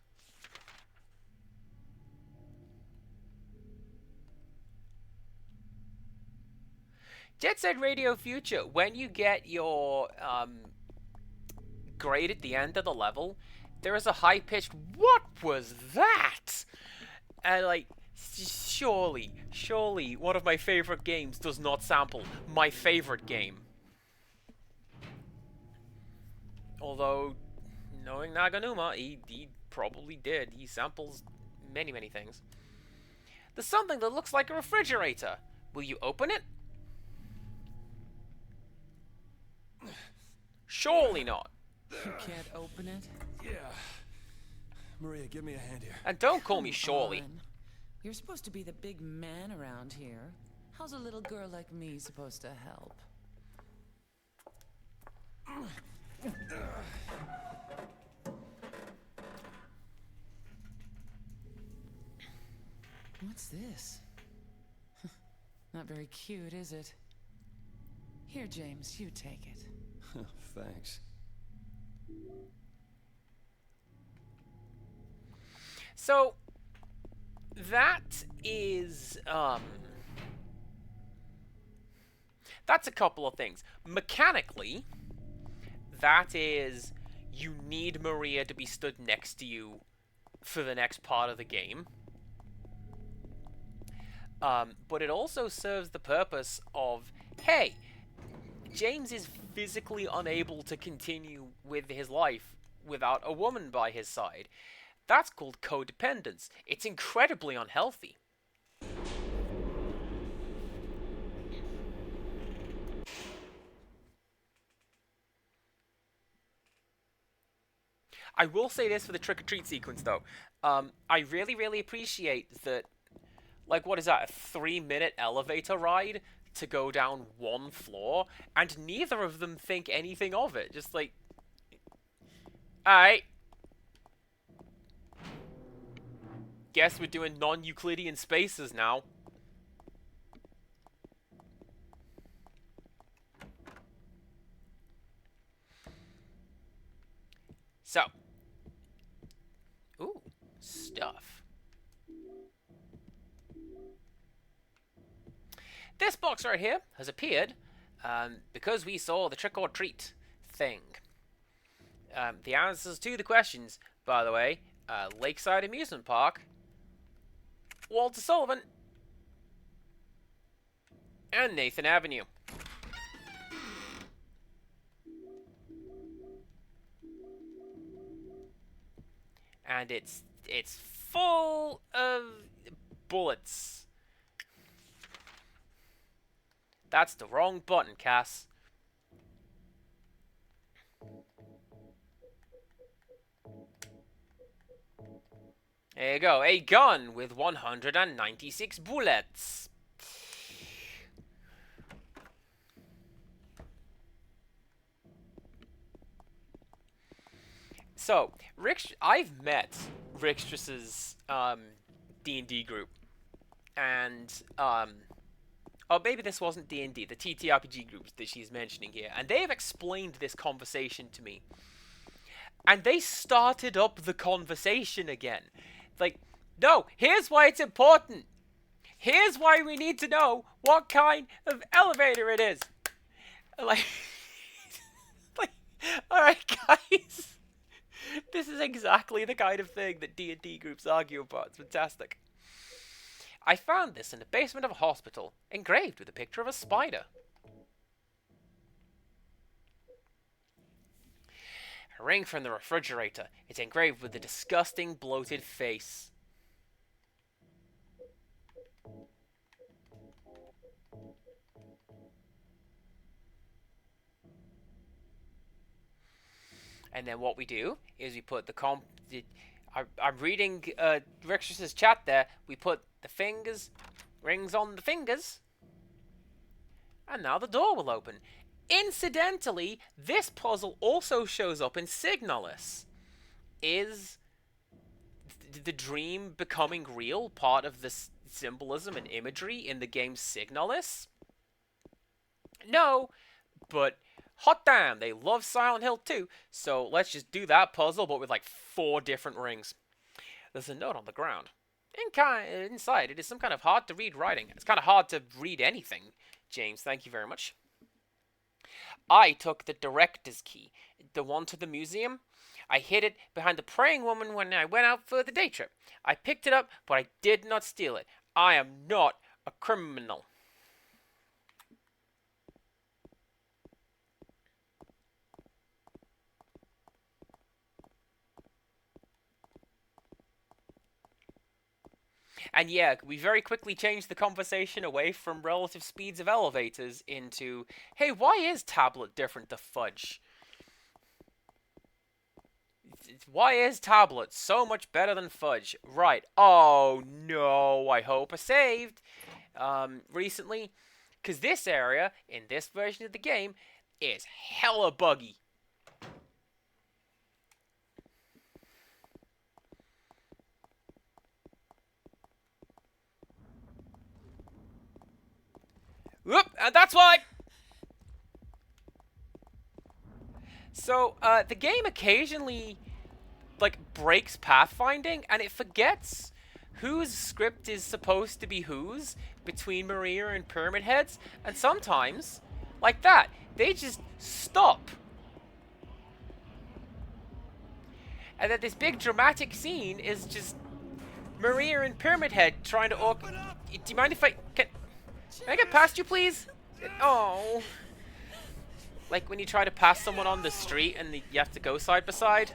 Jet Set Radio Future, when you get your grade at the end of the level, there is a high-pitched, "What was that?" And like, surely, one of my favorite games does not sample my favorite game. Although, knowing Naganuma, he probably did. He samples many, many things. There's something that looks like a refrigerator. Will you open it? Surely not. You can't open it? Yeah. Maria, give me a hand here. And don't call me Surely. On. You're supposed to be the big man around here. How's a little girl like me supposed to help? What's this? Not very cute, is it? Here, James, you take it. Thanks. So, that is, that's a couple of things. Mechanically, that is, you need Maria to be stood next to you for the next part of the game. But it also serves the purpose of, hey, James is physically unable to continue with his life without a woman by his side. That's called codependence. It's incredibly unhealthy. I will say this for the trick-or-treat sequence, though. I really, really appreciate that, like, what is that, a 3-minute elevator ride to go down one floor, and neither of them think anything of it. Just like, alright. Guess we're doing non-Euclidean spaces now. So. Ooh, stuff. This box right here has appeared because we saw the trick or treat thing. The answers to the questions, by the way, Lakeside Amusement Park, Walter Sullivan, and Nathan Avenue. And it's full of bullets. That's the wrong button, Cass. There you go. A gun with 196 bullets. So, I've met Rixtras's D&D group. And, oh, maybe this wasn't D&D, the TTRPG groups that she's mentioning here. And they have explained this conversation to me. And they started up the conversation again. Like, no, here's why it's important. Here's why we need to know what kind of elevator it is. Like, alright, guys. This is exactly the kind of thing that D&D groups argue about. It's fantastic. I found this in the basement of a hospital, engraved with a picture of a spider. A ring from the refrigerator. It's engraved with a disgusting, bloated face. And then what we do is we put I'm reading Rixtras's chat there. We put the rings on the fingers. And now the door will open. Incidentally, this puzzle also shows up in Signalis. Is the dream becoming real part of the symbolism and imagery in the game Signalis? No, but hot damn, they love Silent Hill too, so let's just do that puzzle, but with like 4 different rings. There's a note on the ground. Inside, it is some kind of hard-to-read writing. It's kind of hard to read anything, James, thank you very much. I took the director's key, the one to the museum. I hid it behind the praying woman when I went out for the day trip. I picked it up, but I did not steal it. I am not a criminal. And yeah, we very quickly changed the conversation away from relative speeds of elevators into, hey, why is Tablet different to Fudge? Why is Tablet so much better than Fudge? Right. Oh, no. I hope I saved recently. Because this area, in this version of the game, is hella buggy. Whoop, and that's why. So, the game occasionally, like, breaks pathfinding, and it forgets whose script is supposed to be whose between Maria and Pyramid Heads, and sometimes, like that, they just stop. And then this big dramatic scene is just Maria and Pyramid Head trying to do you mind if can I get past you, please? Oh. Like when you try to pass someone on the street and you have to go side by side.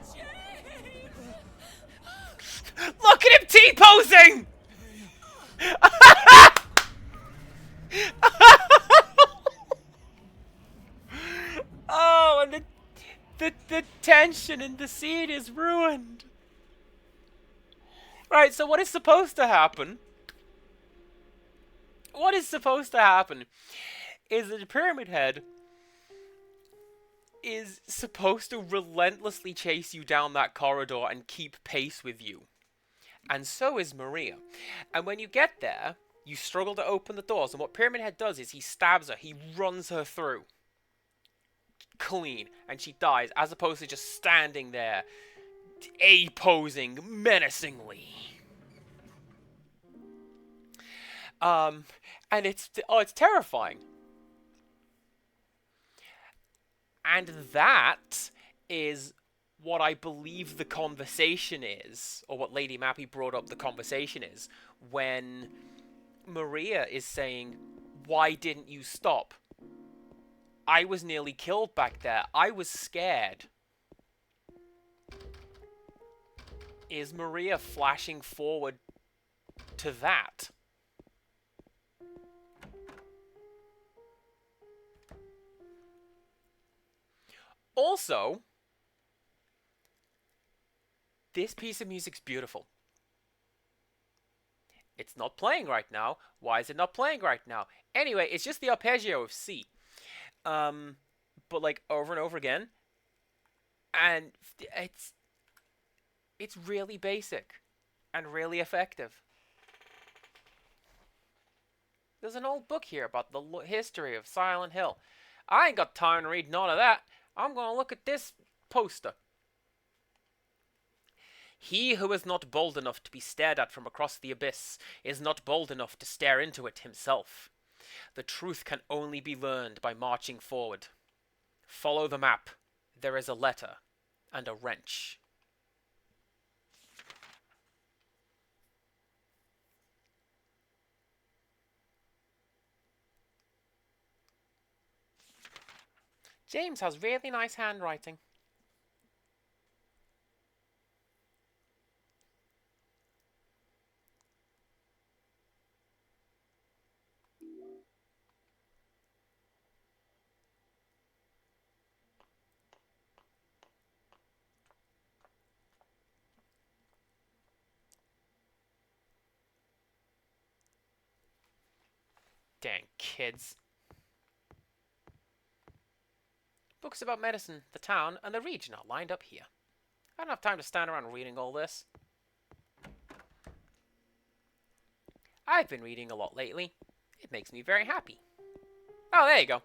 Look at him T-posing! Oh, and the tension in the scene is ruined. Right, so what is supposed to happen? What is supposed to happen is that the Pyramid Head is supposed to relentlessly chase you down that corridor and keep pace with you. And so is Maria. And when you get there, you struggle to open the doors. And what Pyramid Head does is he stabs her. He runs her through. Clean. And she dies, as opposed to just standing there, A-posing menacingly. And it's terrifying. And that is what I believe the conversation is, or what Lady Mappy brought up the conversation is, when Maria is saying, why didn't you stop? I was nearly killed back there. I was scared. Is Maria flashing forward to that? Also, this piece of music's beautiful. It's not playing right now. Why is it not playing right now? Anyway, it's just the arpeggio of C. But like over and over again. And it's really basic and really effective. There's an old book here about the history of Silent Hill. I ain't got time to read none of that. I'm going to look at this poster. He who is not bold enough to be stared at from across the abyss is not bold enough to stare into it himself. The truth can only be learned by marching forward. Follow the map. There is a letter and a wrench. James has really nice handwriting. Dang kids. Books about medicine, the town, and the region are lined up here. I don't have time to stand around reading all this. I've been reading a lot lately. It makes me very happy. Oh, there you go.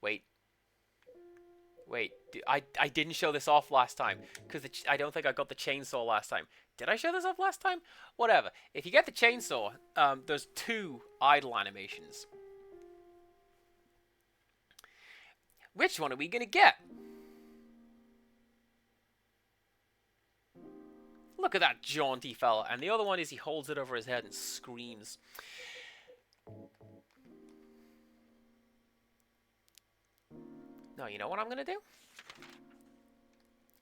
Wait. Wait, I didn't show this off last time, because I don't think I got the chainsaw last time. Did I show this off last time? Whatever. If you get the chainsaw, there's 2 idle animations. Which one are we gonna get? Look at that jaunty fella. And the other one is he holds it over his head and screams. No, you know what I'm gonna do?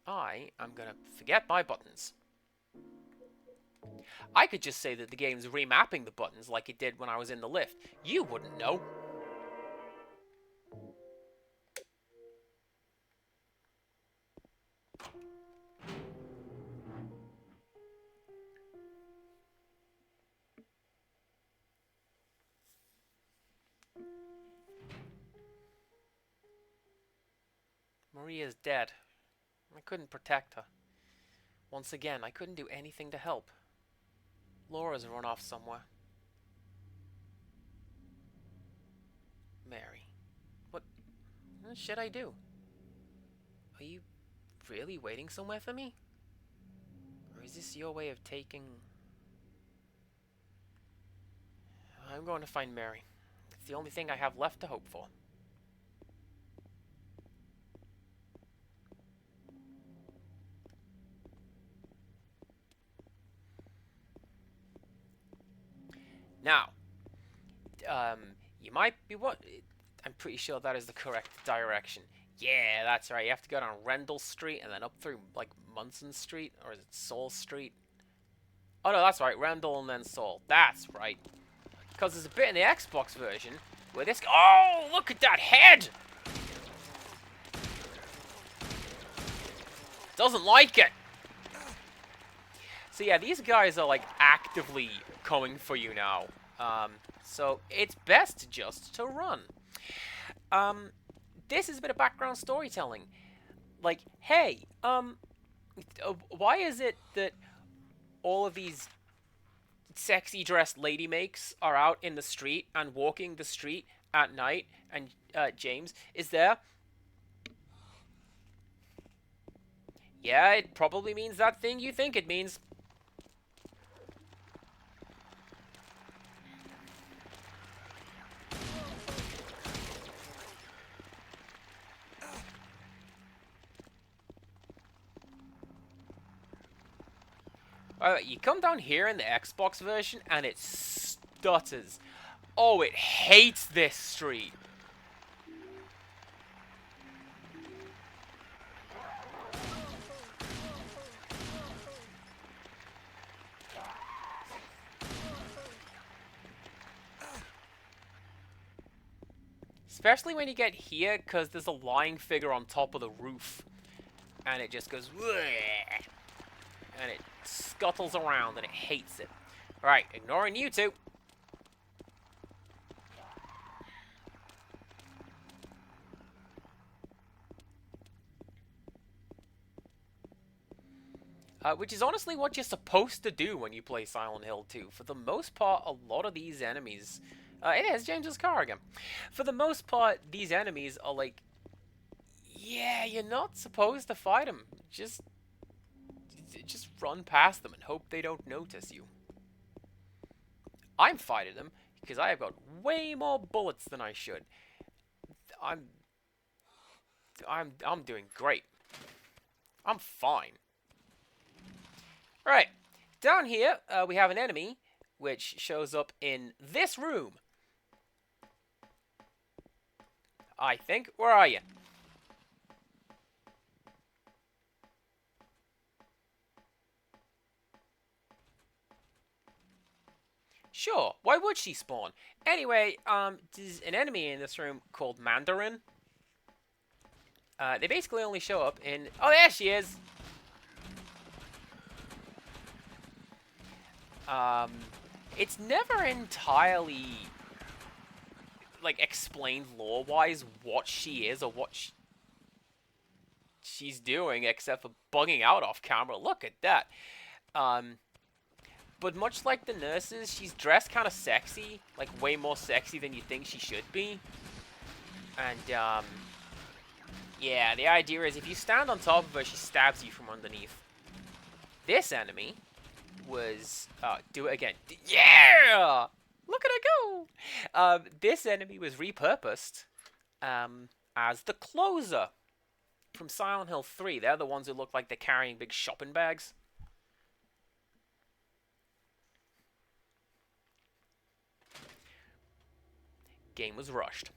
I am gonna forget my buttons. I could just say that the game's remapping the buttons like it did when I was in the lift. You wouldn't know. Maria's dead. I couldn't protect her. Once again, I couldn't do anything to help. Laura's run off somewhere. Mary. What should I do? Are you really waiting somewhere for me? Or is this your way of taking... I'm going to find Mary. It's the only thing I have left to hope for. Now, you might be I'm pretty sure that is the correct direction. Yeah, that's right. You have to go down Rendell Street and then up through, like, Munson Street, or is it Saul Street? Oh, no, that's right. Rendell and then Saul. That's right. Because there's a bit in the Xbox version where this... Oh, look at that head! Doesn't like it. So, yeah, these guys are, like, actively coming for you now. So it's best just to run. This is a bit of background storytelling. Like, hey, why is it that all of these sexy dressed lady makes are out in the street and walking the street at night, and James is there? Yeah, it probably means that thing you think it means. You come down here in the Xbox version and it stutters. Oh, it hates this street. Especially when you get here, because there's a lying figure on top of the roof. And it just goes... Wah! And it scuttles around and it hates it. Alright, ignoring you two. Which is honestly what you're supposed to do when you play Silent Hill 2. For the most part, a lot of these enemies... it is James's car again. For the most part, these enemies are like... Yeah, you're not supposed to fight them. Just run past them and hope they don't notice you. I'm fighting them because I have got way more bullets than I should. I'm doing great. I'm fine. Alright, down here we have an enemy which shows up in this room. I think. Where are you? Sure, why would she spawn? Anyway, there's an enemy in this room called Mandarin. They basically only show up in... Oh, there she is! It's never entirely, like, explained lore-wise what she is or what she's doing, except for bugging out off camera. Look at that. But much like the nurses, she's dressed kind of sexy, like way more sexy than you think she should be. And Yeah, the idea is if you stand on top of her, she stabs you from underneath. This enemy was... do it again. Yeah! Look at her go! This enemy was repurposed as the closer from Silent Hill 3. They're the ones who look like they're carrying big shopping bags. Game was rushed.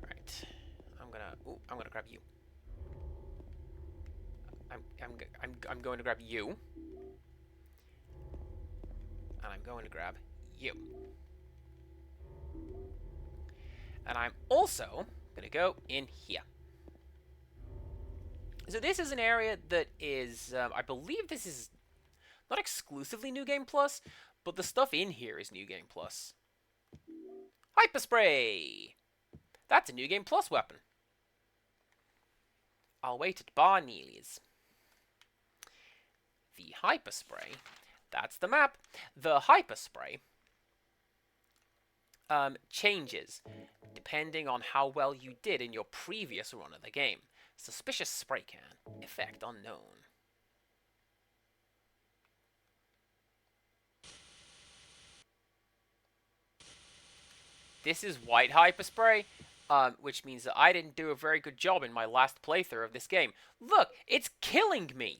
Alright. I'm gonna grab you. I'm going to grab you. And I'm going to grab you. And I'm also going to go in here. So this is an area that is, I believe this is not exclusively New Game Plus, but the stuff in here is New Game Plus. Hyper Spray! That's a New Game Plus weapon. I'll wait at Bar Neely's. The Hyper Spray, that's the map. The Hyper Spray changes depending on how well you did in your previous run of the game. Suspicious spray can. Effect unknown. This is white Hyper Spray, which means that I didn't do a very good job in my last playthrough of this game. Look, it's killing me!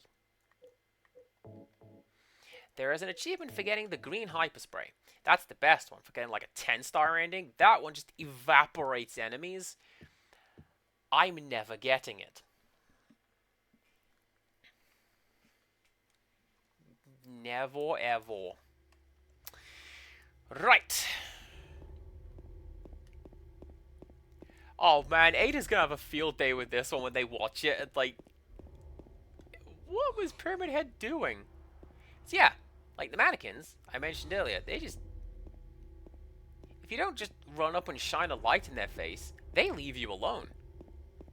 There is an achievement for getting the green Hyper Spray. That's the best one, for getting like a 10-star ending. That one just evaporates enemies. I'm never getting it. Never, ever. Right. Oh man, Ada's gonna have a field day with this one when they watch it. And like, what was Pyramid Head doing? So yeah, like the mannequins I mentioned earlier, they just... If you don't just run up and shine a light in their face, they leave you alone.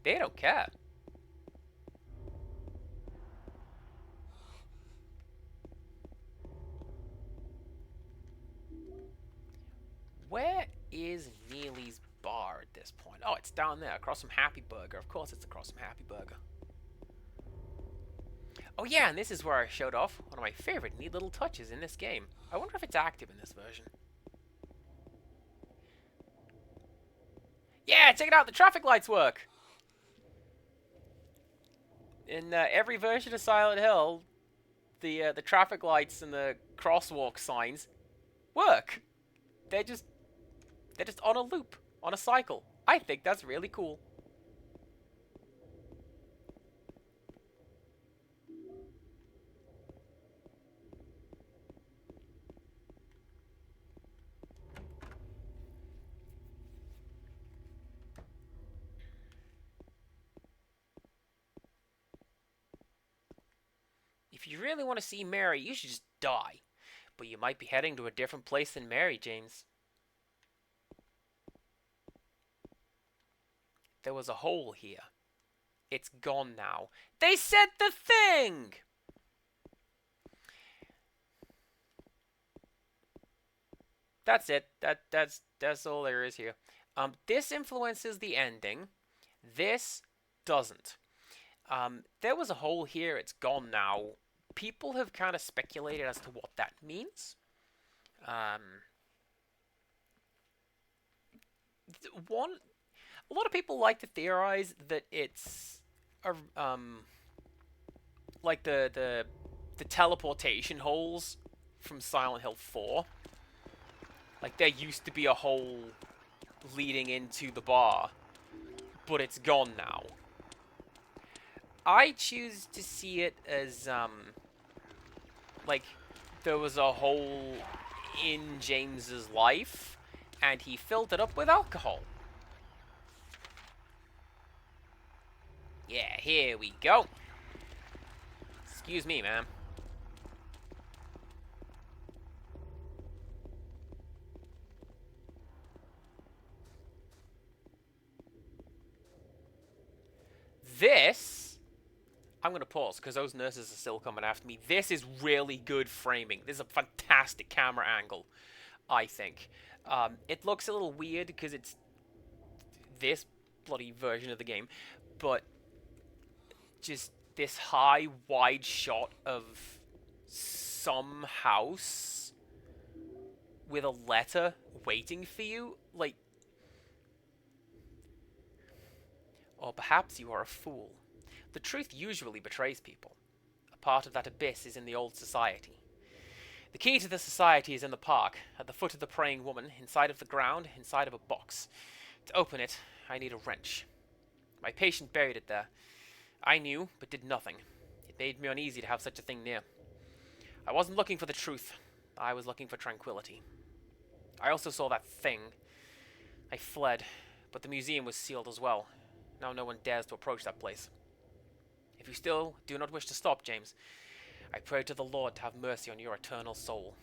They don't care. Where is Neely's bar at this point? Oh, it's down there, across from Happy Burger. Of course it's across from Happy Burger. Oh yeah, and this is where I showed off one of my favorite neat little touches in this game. I wonder if it's active in this version. Yeah, check it out, the traffic lights work! In every version of Silent Hill, the traffic lights and the crosswalk signs work. They're just on a loop, on a cycle. I think that's really cool. If you really want to see Mary, you should just die. But you might be heading to a different place than Mary, James. There was a hole here. It's gone now. They said the thing! That's it. That's all there is here. This influences the ending. This doesn't. There was a hole here. It's gone now. People have kind of speculated as to what that means. A lot of people like to theorize that it's like the teleportation holes from Silent Hill 4. Like there used to be a hole leading into the bar, but it's gone now. I choose to see it as like there was a hole in James's life and he filled it up with alcohol. Yeah, here we go. Excuse me, ma'am. This, I'm going to pause because those nurses are still coming after me. This is really good framing. This is a fantastic camera angle. I think. It looks a little weird because it's this bloody version of the game, but just this high, wide shot of some house with a letter waiting for you, like... Or perhaps you are a fool. The truth usually betrays people. A part of that abyss is in the old society. The key to the society is in the park, at the foot of the praying woman, inside of the ground, inside of a box. To open it, I need a wrench. My patient buried it there. I knew, but did nothing. It made me uneasy to have such a thing near. I wasn't looking for the truth. I was looking for tranquility. I also saw that thing. I fled, but the museum was sealed as well. Now no one dares to approach that place. If you still do not wish to stop, James, I pray to the Lord to have mercy on your eternal soul.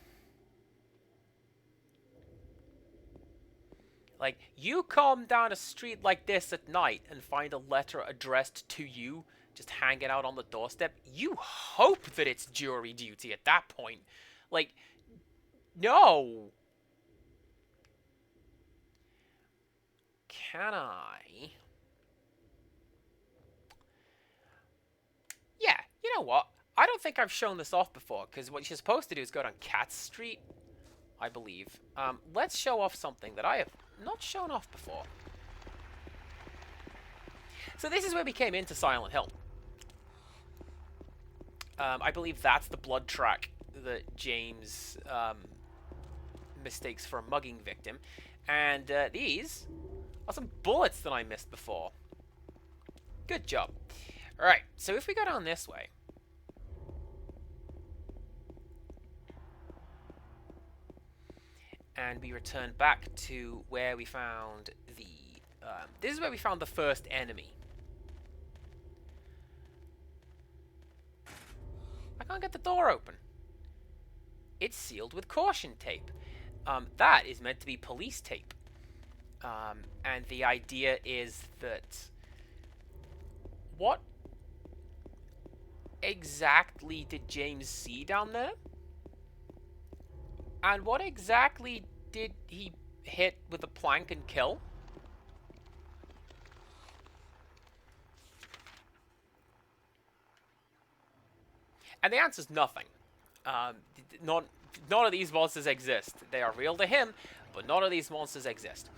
Like, you come down a street like this at night and find a letter addressed to you just hanging out on the doorstep, you hope that it's jury duty at that point. Like, no. Can I? Yeah, you know what? I don't think I've shown this off before, because what you're supposed to do is go down Cat Street, I believe. Let's show off something that I have not shown off before. So this is where we came into Silent Hill. I believe that's the blood track that James mistakes for a mugging victim. And these are some bullets that I missed before. Good job. Alright, so if we go down this way... and we return back to where we found the... this is where we found the first enemy. I can't get the door open. It's sealed with caution tape. That is meant to be police tape. And the idea is that... what exactly did James see down there? And what exactly did he hit with a plank and kill? And the answer's nothing. None of these monsters exist. They are real to him, but none of these monsters exist.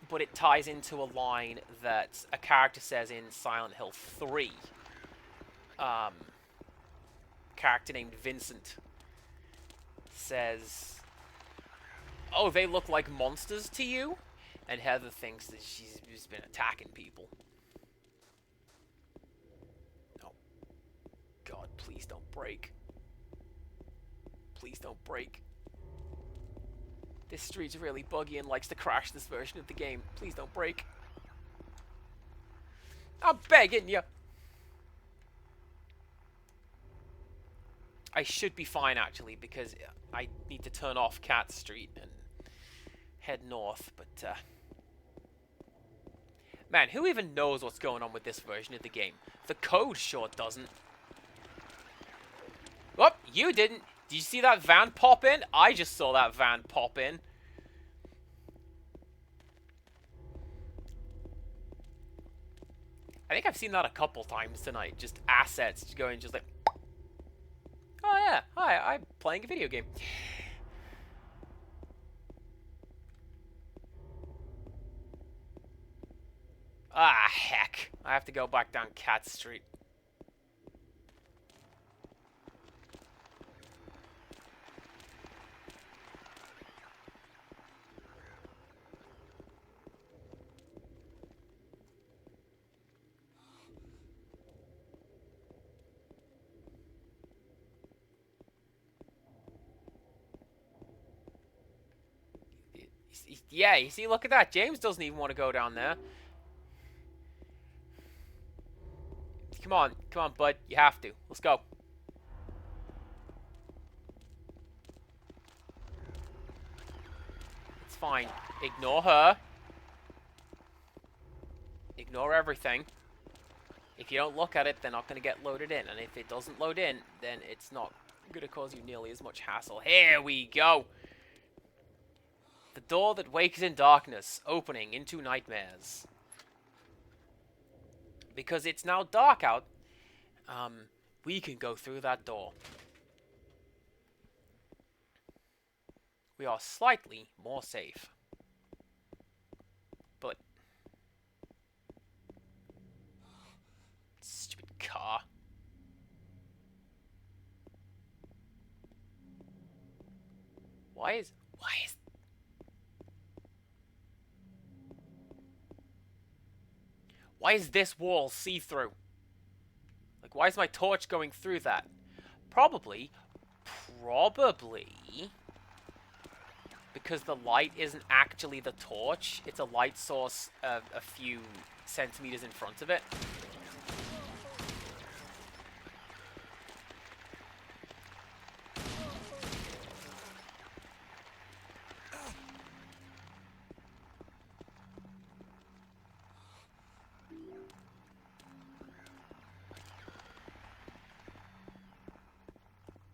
But it ties into a line that a character says in Silent Hill 3. Character named Vincent says, "Oh, they look like monsters to you?" And Heather thinks that she's been attacking people. Oh. God, please don't break. Please don't break. This street's really buggy and likes to crash this version of the game. Please don't break. I'm begging you. I should be fine, actually, because I need to turn off Cat Street and head north, but, man, who even knows what's going on with this version of the game? The code sure doesn't. Oh, you didn't. Did you see that van pop in? I just saw that van pop in. I think I've seen that a couple times tonight. Just assets going just like... oh yeah, hi, I'm playing a video game. Ah, heck. I have to go back down Cat Street. Yeah, you see, look at that. James doesn't even want to go down there. Come on, bud. You have to. Let's go. It's fine. Ignore her. Ignore everything. If you don't look at it, they're not going to get loaded in. And if it doesn't load in, then it's not gonna cause you nearly as much hassle. Here we go. The door that wakes in darkness, opening into nightmares. Because it's now dark out, we can go through that door. We are slightly more safe. But... stupid car. Why is this wall see-through? Like, why is my torch going through that? Probably because the light isn't actually the torch. It's a light source a few centimeters in front of it.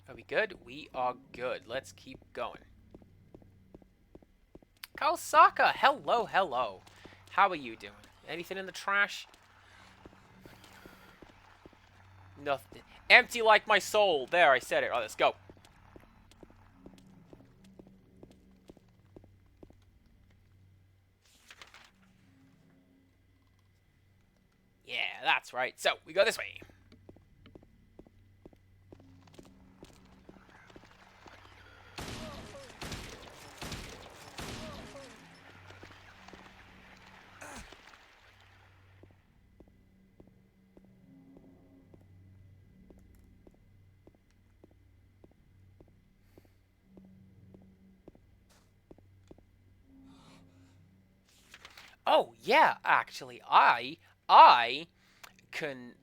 Are we good? We are good. Let's keep going. Kosaka, hello, hello. How are you doing? Anything in the trash? Nothing. Empty like my soul. There, I said it. All right, let's go. Yeah, that's right. So, we go this way. Oh, yeah, actually, I can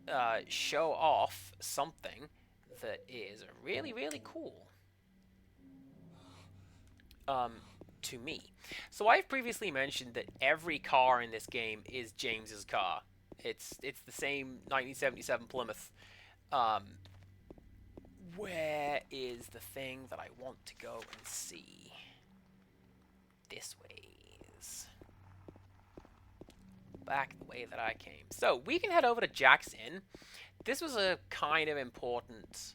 show off something that is really, really cool. To me. So I've previously mentioned that every car in this game is James's car. It's the same 1977 Plymouth. Where is the thing that I want to go and see? This ways. Back the way that I came. So we can head over to Jack's Inn. This was a kind of important...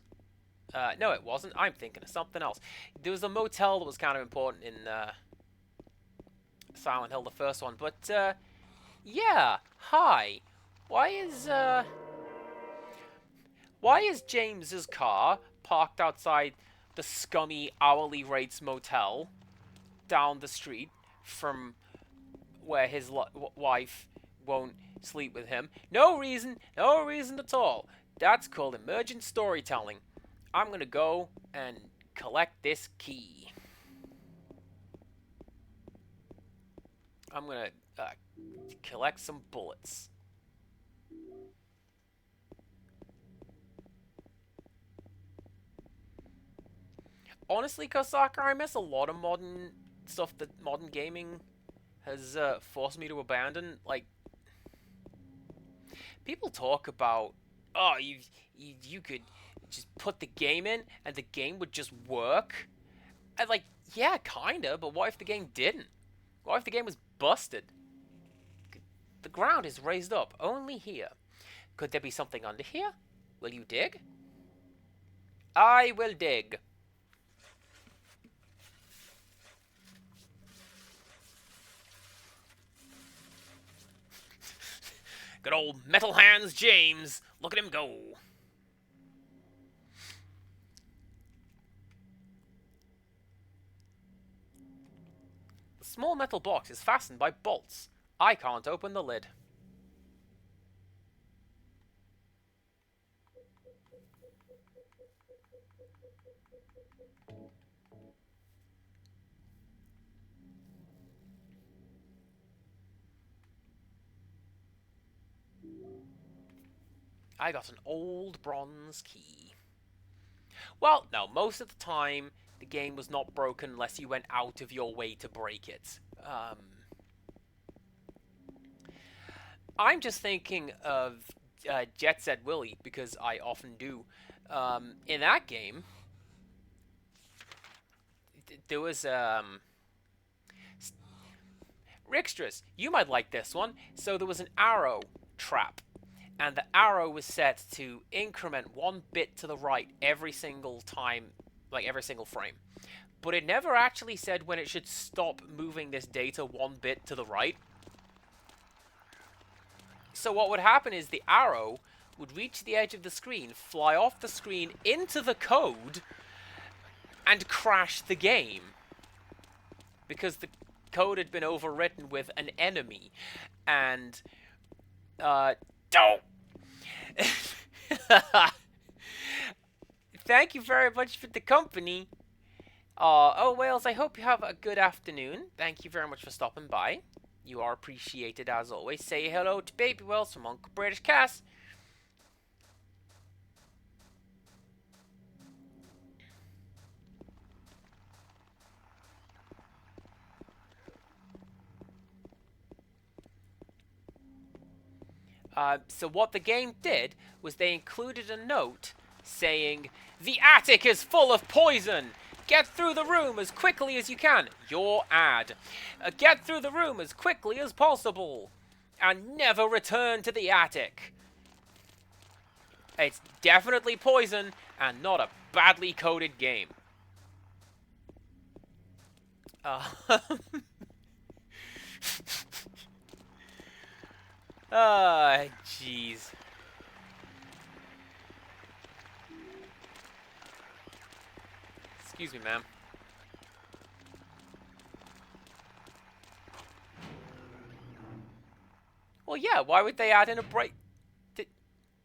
no, it wasn't. I'm thinking of something else. There was a motel that was kind of important in Silent Hill, the first one. But, yeah. Hi. Why is James's car parked outside the scummy hourly rates motel down the street from where his wife won't sleep with him? No reason at all. That's called emergent storytelling. I'm gonna go and collect this key. I'm gonna collect some bullets. Honestly, Kosaka, I miss a lot of modern stuff that modern gaming has forced me to abandon. Like, people talk about, oh, you could just put the game in and the game would just work. And like, yeah, kinda, but what if the game didn't? What if the game was busted? The ground is raised up only here. Could there be something under here? Will you dig? I will dig. Good old Metal Hands James. Look at him go. The small metal box is fastened by bolts. I can't open the lid. I got an old bronze key. Well, no, most of the time, the game was not broken unless you went out of your way to break it. I'm just thinking of Jet Set Willy, because I often do. In that game, there was Rixtras, you might like this one. So there was an arrow trap, and the arrow was set to increment 1 bit to the right every single time, like every single frame. But it never actually said when it should stop moving this data 1 bit to the right. So what would happen is the arrow would reach the edge of the screen, fly off the screen into the code, and crash the game. Because the code had been overwritten with an enemy. And, don't! Thank you very much for the company. Oh, Wales, I hope you have a good afternoon. Thank you very much for stopping by. You are appreciated as always. Say hello to Baby Wells from Uncle British Cass. So what the game did was they included a note saying, "The attic is full of poison. Get through the room as quickly as you can." Your ad. Get through the room as quickly as possible. And never return to the attic. It's definitely poison and not a badly coded game. Ah, jeez. Excuse me, ma'am. Well, yeah, why would they add in a break?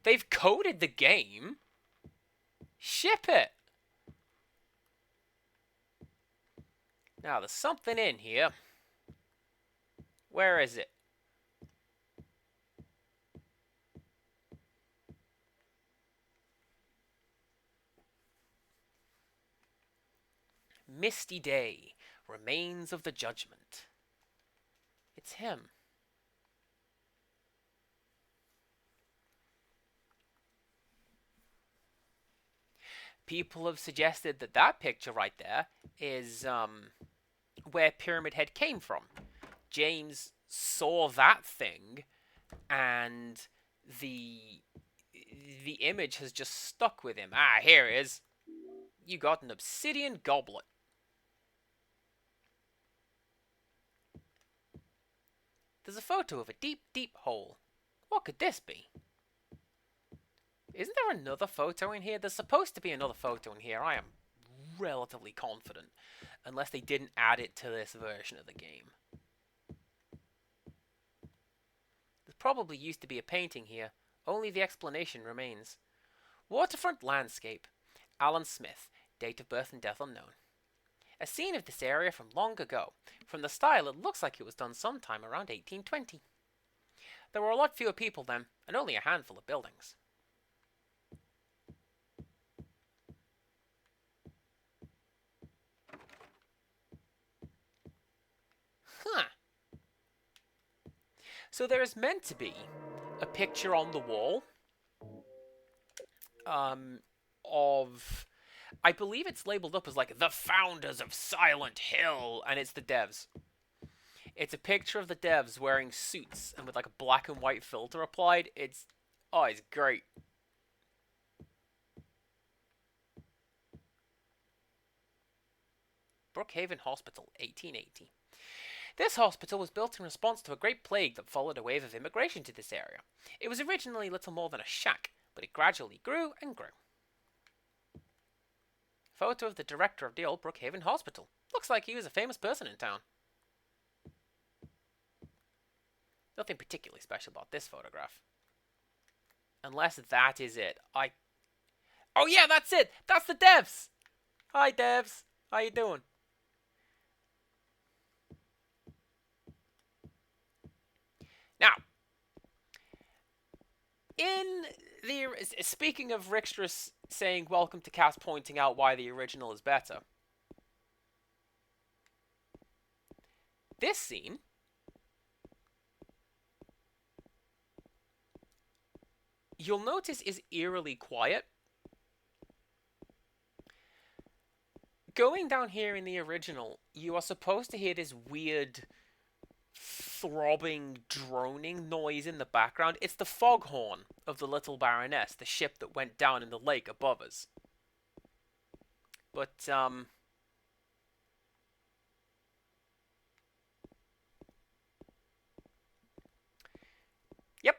They've coded the game. Ship it. Now, there's something in here. Where is it? Misty Day, Remains of the Judgment. It's him. People have suggested that that picture right there is where Pyramid Head came from. James saw that thing, and the image has just stuck with him. Ah, here it is. You got an obsidian goblet. There's a photo of a deep, deep hole. What could this be? Isn't there another photo in here? There's supposed to be another photo in here. I am relatively confident. Unless they didn't add it to this version of the game. There probably used to be a painting here. Only the explanation remains. Waterfront landscape. Alan Smith. Date of birth and death unknown. A scene of this area from long ago. From the style, it looks like it was done sometime around 1820. There were a lot fewer people then, and only a handful of buildings. Huh. So there is meant to be a picture on the wall of, I believe it's labeled up as like the founders of Silent Hill, and it's the devs. It's a picture of the devs wearing suits and with like a black and white filter applied. It's great. Brookhaven Hospital, 1880. This hospital was built in response to a great plague that followed a wave of immigration to this area. It was originally little more than a shack, but it gradually grew and grew. Photo of the director of the old Brookhaven Hospital. Looks like he was a famous person in town. Nothing particularly special about this photograph. Unless that is it. Oh yeah, that's it! That's the devs! Hi devs! How you doing? Now, speaking of Rixtras saying welcome to Cass, pointing out why the original is better. This scene you'll notice is eerily quiet. going down here in the original, you are supposed to hear this weird throbbing, droning noise in the background. It's the foghorn of the Little Baroness, the ship that went down in the lake above us. But, yep.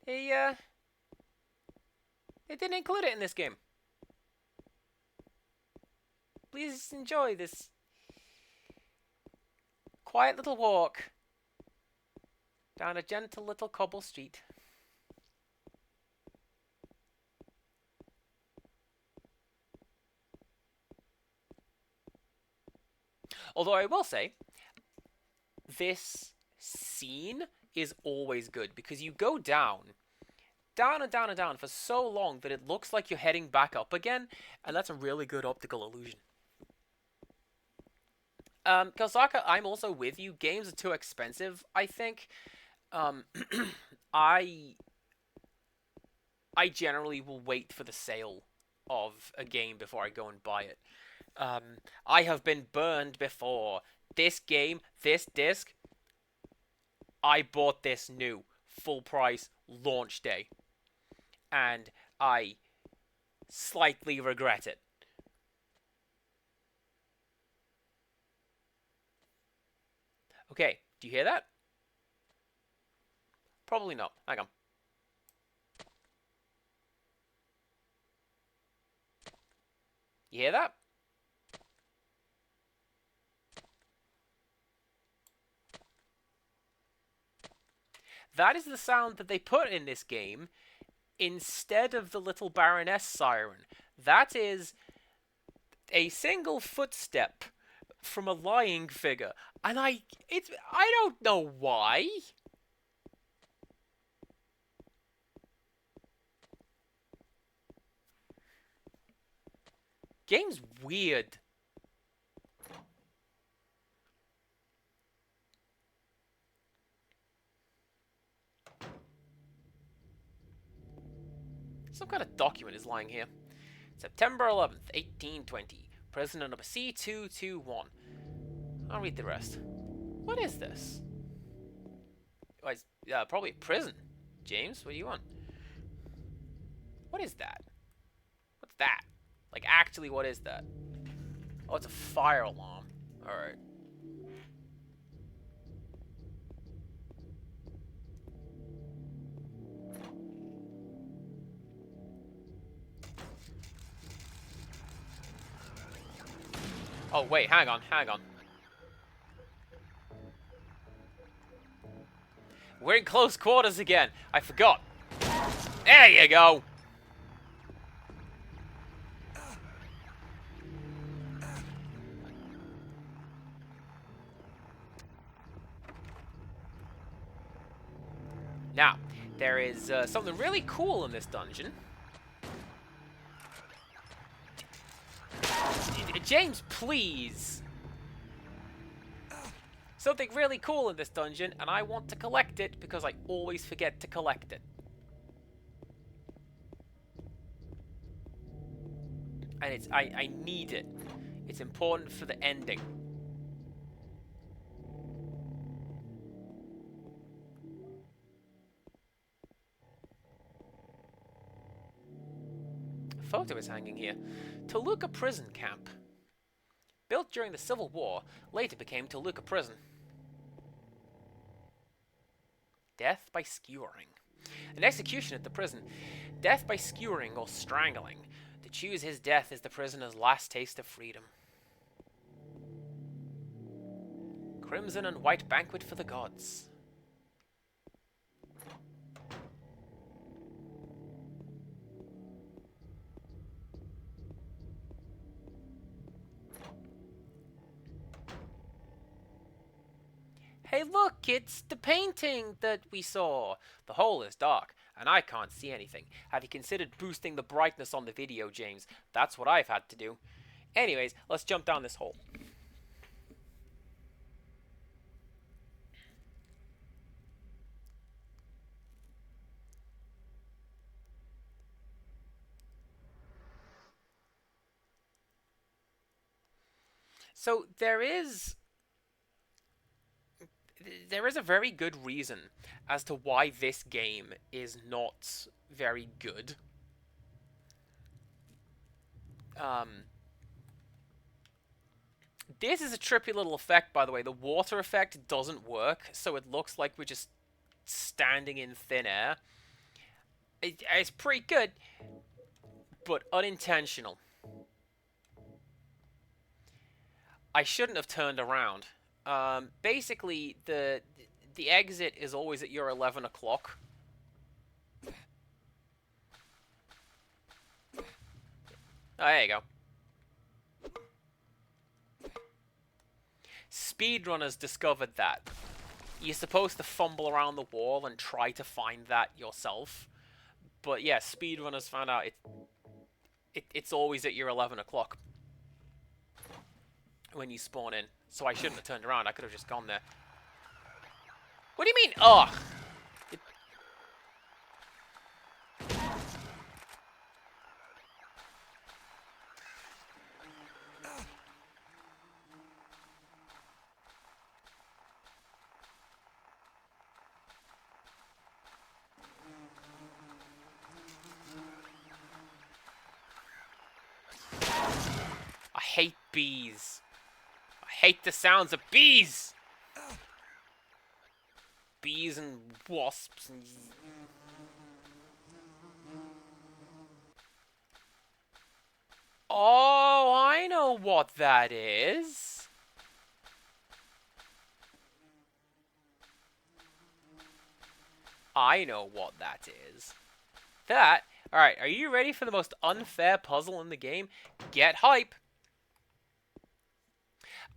They didn't include it in this game. Please enjoy this quiet little walk down a gentle little cobble street. Although I will say, this scene is always good because you go down and down and down for so long that it looks like you're heading back up again, and that's a really good optical illusion. Kosaka, I'm also with you. Games are too expensive, I think. I generally will wait for the sale of a game before I go and buy it. I have been burned before. This game, this disc, I bought this new, full price, launch day. And I slightly regret it. Okay, do you hear that? Probably not. Hang on. You hear that? That is the sound that they put in this game instead of the Little Baroness siren. That is a single footstep from a lying figure. And I don't know why. Game's weird. Some kind of document is lying here. September 11th, 1820. Prisoner number C221. I'll read the rest. What is this? Oh, it's probably a prison. James, what do you want? What is that? What's that? Like, actually, what is that? Oh, it's a fire alarm. Alright. Oh, wait, hang on. We're in close quarters again. I forgot. There you go. Now, there is something really cool in this dungeon. James, please. Something really cool in this dungeon, and I want to collect it because I always forget to collect it. And I need it. It's important for the ending. A photo is hanging here. Toluca Prison Camp. Built during the Civil War, later became Toluca Prison. Death by skewering. An execution at the prison. Death by skewering or strangling. To choose his death is the prisoner's last taste of freedom. Crimson and white banquet for the gods. Hey look, it's the painting that we saw. The hole is dark, and I can't see anything. Have you considered boosting the brightness on the video, James? That's what I've had to do. Anyways, let's jump down this hole. So there is a very good reason as to why this game is not very good. This is a trippy little effect, by the way. The water effect doesn't work, so it looks like we're just standing in thin air. It's pretty good, but unintentional. I shouldn't have turned around. Basically, the exit is always at your 11 o'clock. Oh, there you go. Speedrunners discovered that. You're supposed to fumble around the wall and try to find that yourself. But yeah, speedrunners found out it's always at your 11 o'clock when you spawn in. So I shouldn't have turned around. I could have just gone there. What do you mean, ugh? I hate bees. I hate the sounds of bees. Bees and wasps and... Oh, I know what that is. I know what that is. That... Alright, are you ready for the most unfair puzzle in the game? Get hype!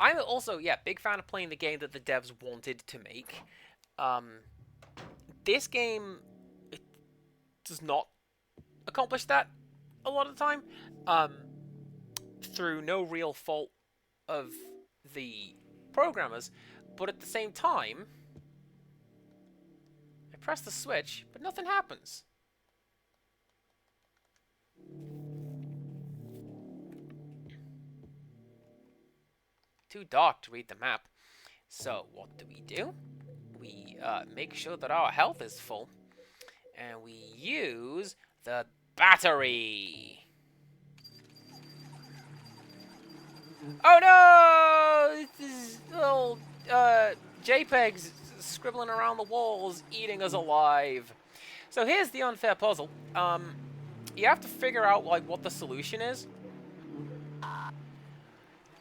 I'm also, yeah, big fan of playing the game that the devs wanted to make. This game it does not accomplish that a lot of the time. Through no real fault of the programmers. But at the same time, I press the switch, but nothing happens. Too dark to read the map. So what do? We make sure that our health is full. And we use the battery. Oh no! This little JPEGs scribbling around the walls, eating us alive. So here's the unfair puzzle. You have to figure out like what the solution is.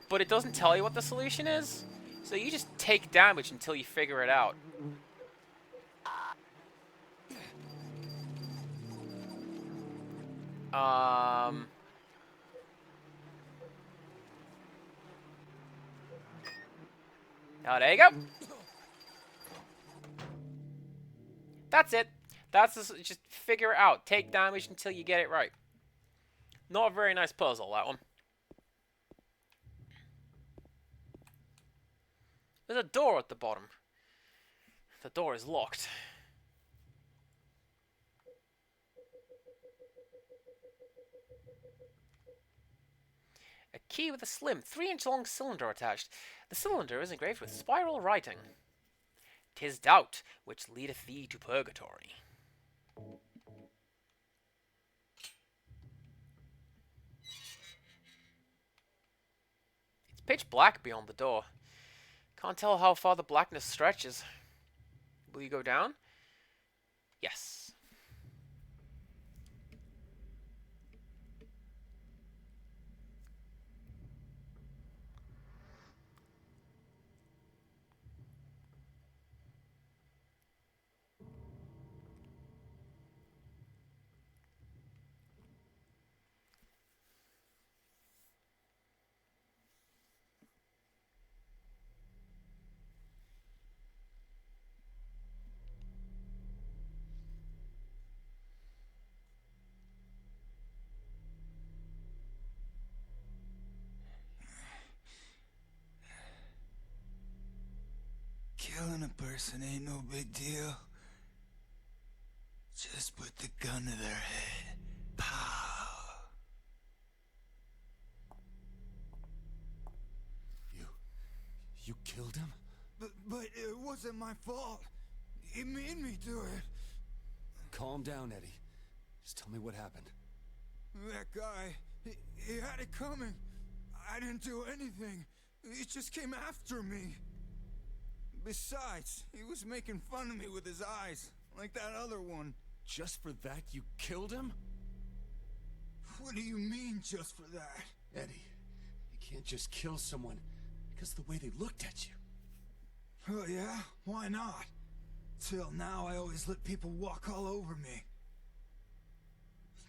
But it doesn't tell you what the solution is. So you just take damage until you figure it out. Oh, there you go. That's it. Just figure it out. Take damage until you get it right. Not a very nice puzzle, that one. There's a door at the bottom. The door is locked. A key with a slim 3-inch long cylinder attached. The cylinder is engraved with spiral writing. "'Tis doubt which leadeth thee to purgatory." It's pitch black beyond the door. Can't tell how far the blackness stretches. Will you go down? Yes. Killing a person ain't no big deal. Just put the gun to their head. Pow. wasn't my fault. He made me do it. Calm down, Eddie. Just tell me what happened. That guy, he had it coming. I didn't do anything. He just came after me. Besides, he was making fun of me with his eyes, like that other one. Just for that, you killed him? What do you mean, just for that? Eddie, you can't just kill someone because of the way they looked at you. Oh yeah? Why not? Till now, I always let people walk all over me.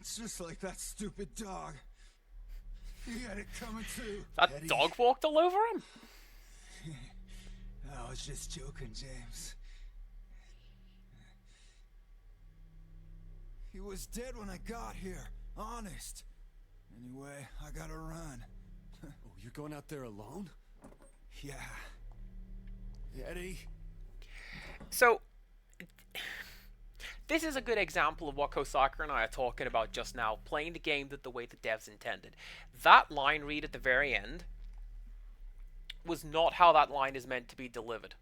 It's just like that stupid dog. He had it coming too. That Eddie. dog walked all over him? I was just joking, James. He was dead when I got here, honest. Anyway, I gotta run. Oh, you're going out there alone? Yeah. Eddie? So, this is a good example of what Kosaka and I are talking about just now, playing the game the way the devs intended. That line read at the very end was not how that line is meant to be delivered.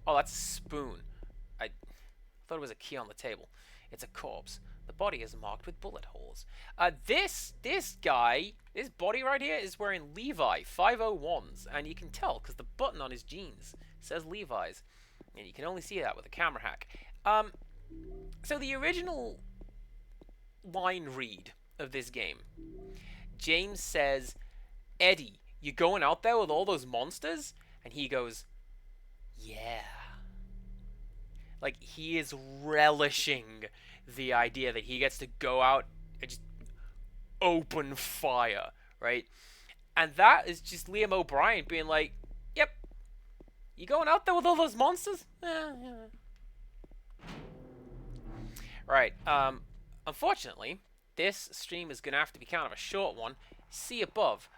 Oh, that's a spoon. I thought it was a key on the table. It's a corpse. The body is marked with bullet holes. This guy, this body right here is wearing Levi 501s, and you can tell because the button on his jeans says Levi's, and you can only see that with a camera hack. So the original line read of this game, James says, "Eddie, you going out there with all those monsters?" And he goes, "Yeah." Like, he is relishing the idea that he gets to go out and just open fire, right? And that is just Liam O'Brien being like, "Yep, you going out there with all those monsters?" Yeah. Right, unfortunately, this stream is going to have to be kind of a short one. See above.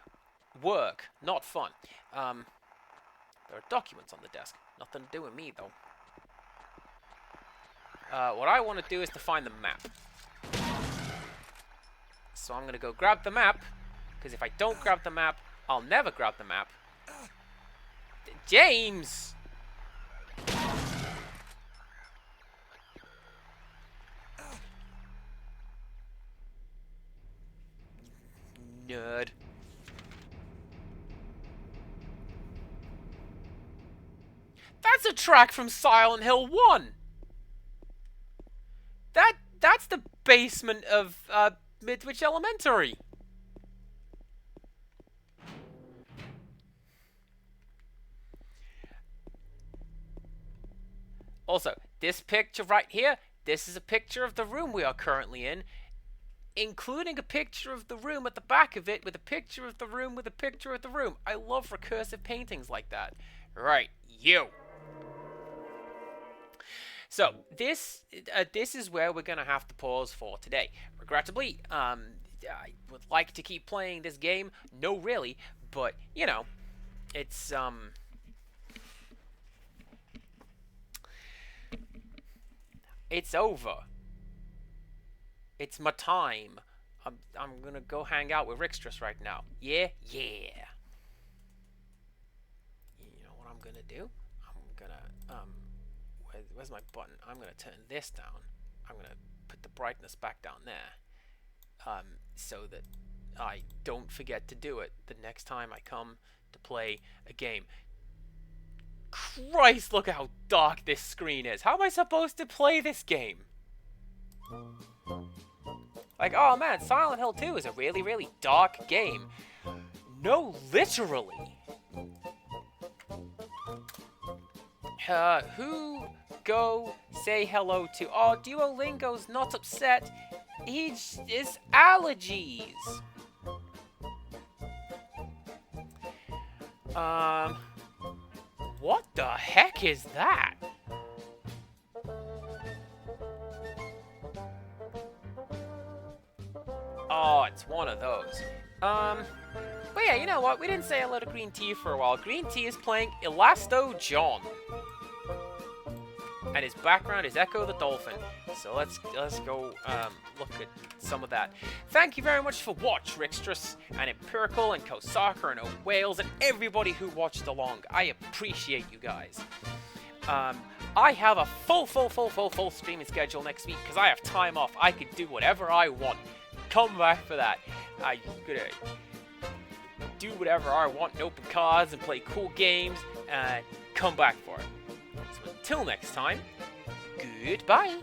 Work, not fun. There are documents on the desk. Nothing to do with me, though. What I want to do is to find the map. So I'm going to go grab the map, because if I don't grab the map, I'll never grab the map. James! Nerd. That's a track from Silent Hill 1! That's the basement of Midwich Elementary. Also, this picture right here, this is a picture of the room we are currently in, including a picture of the room at the back of it with a picture of the room with a picture of the room. I love recursive paintings like that. Right, you. So, this is where we're going to have to pause for today. Regrettably, I would like to keep playing this game. No, really, but, you know, it's, it's over. It's my time. I'm going to go hang out with Rickstress right now. Yeah? Yeah. You know what I'm going to do? I'm going to, where's my button? I'm going to turn this down. I'm going to put the brightness back down there. So that I don't forget to do it the next time I come to play a game. Christ, look how dark this screen is. How am I supposed to play this game? Like, oh man, Silent Hill 2 is a really, really dark game. No, literally. Who go say hello to? Oh, Duolingo's not upset. It's allergies. What the heck is that? Oh, it's one of those. But yeah, you know what? We didn't say hello to Green Tea for a while. Green Tea is playing Elasto John. and his background is Echo the Dolphin. So let's go look at some of that. Thank you very much for watching, Rickstress and Empirical and Kosaka and O'Wales and everybody who watched along. I appreciate you guys. I have a full streaming schedule next week because I have time off. I can do whatever I want. Come back for that. I'm gonna do whatever I want and open cards and play cool games and come back for it. So until next time, goodbye.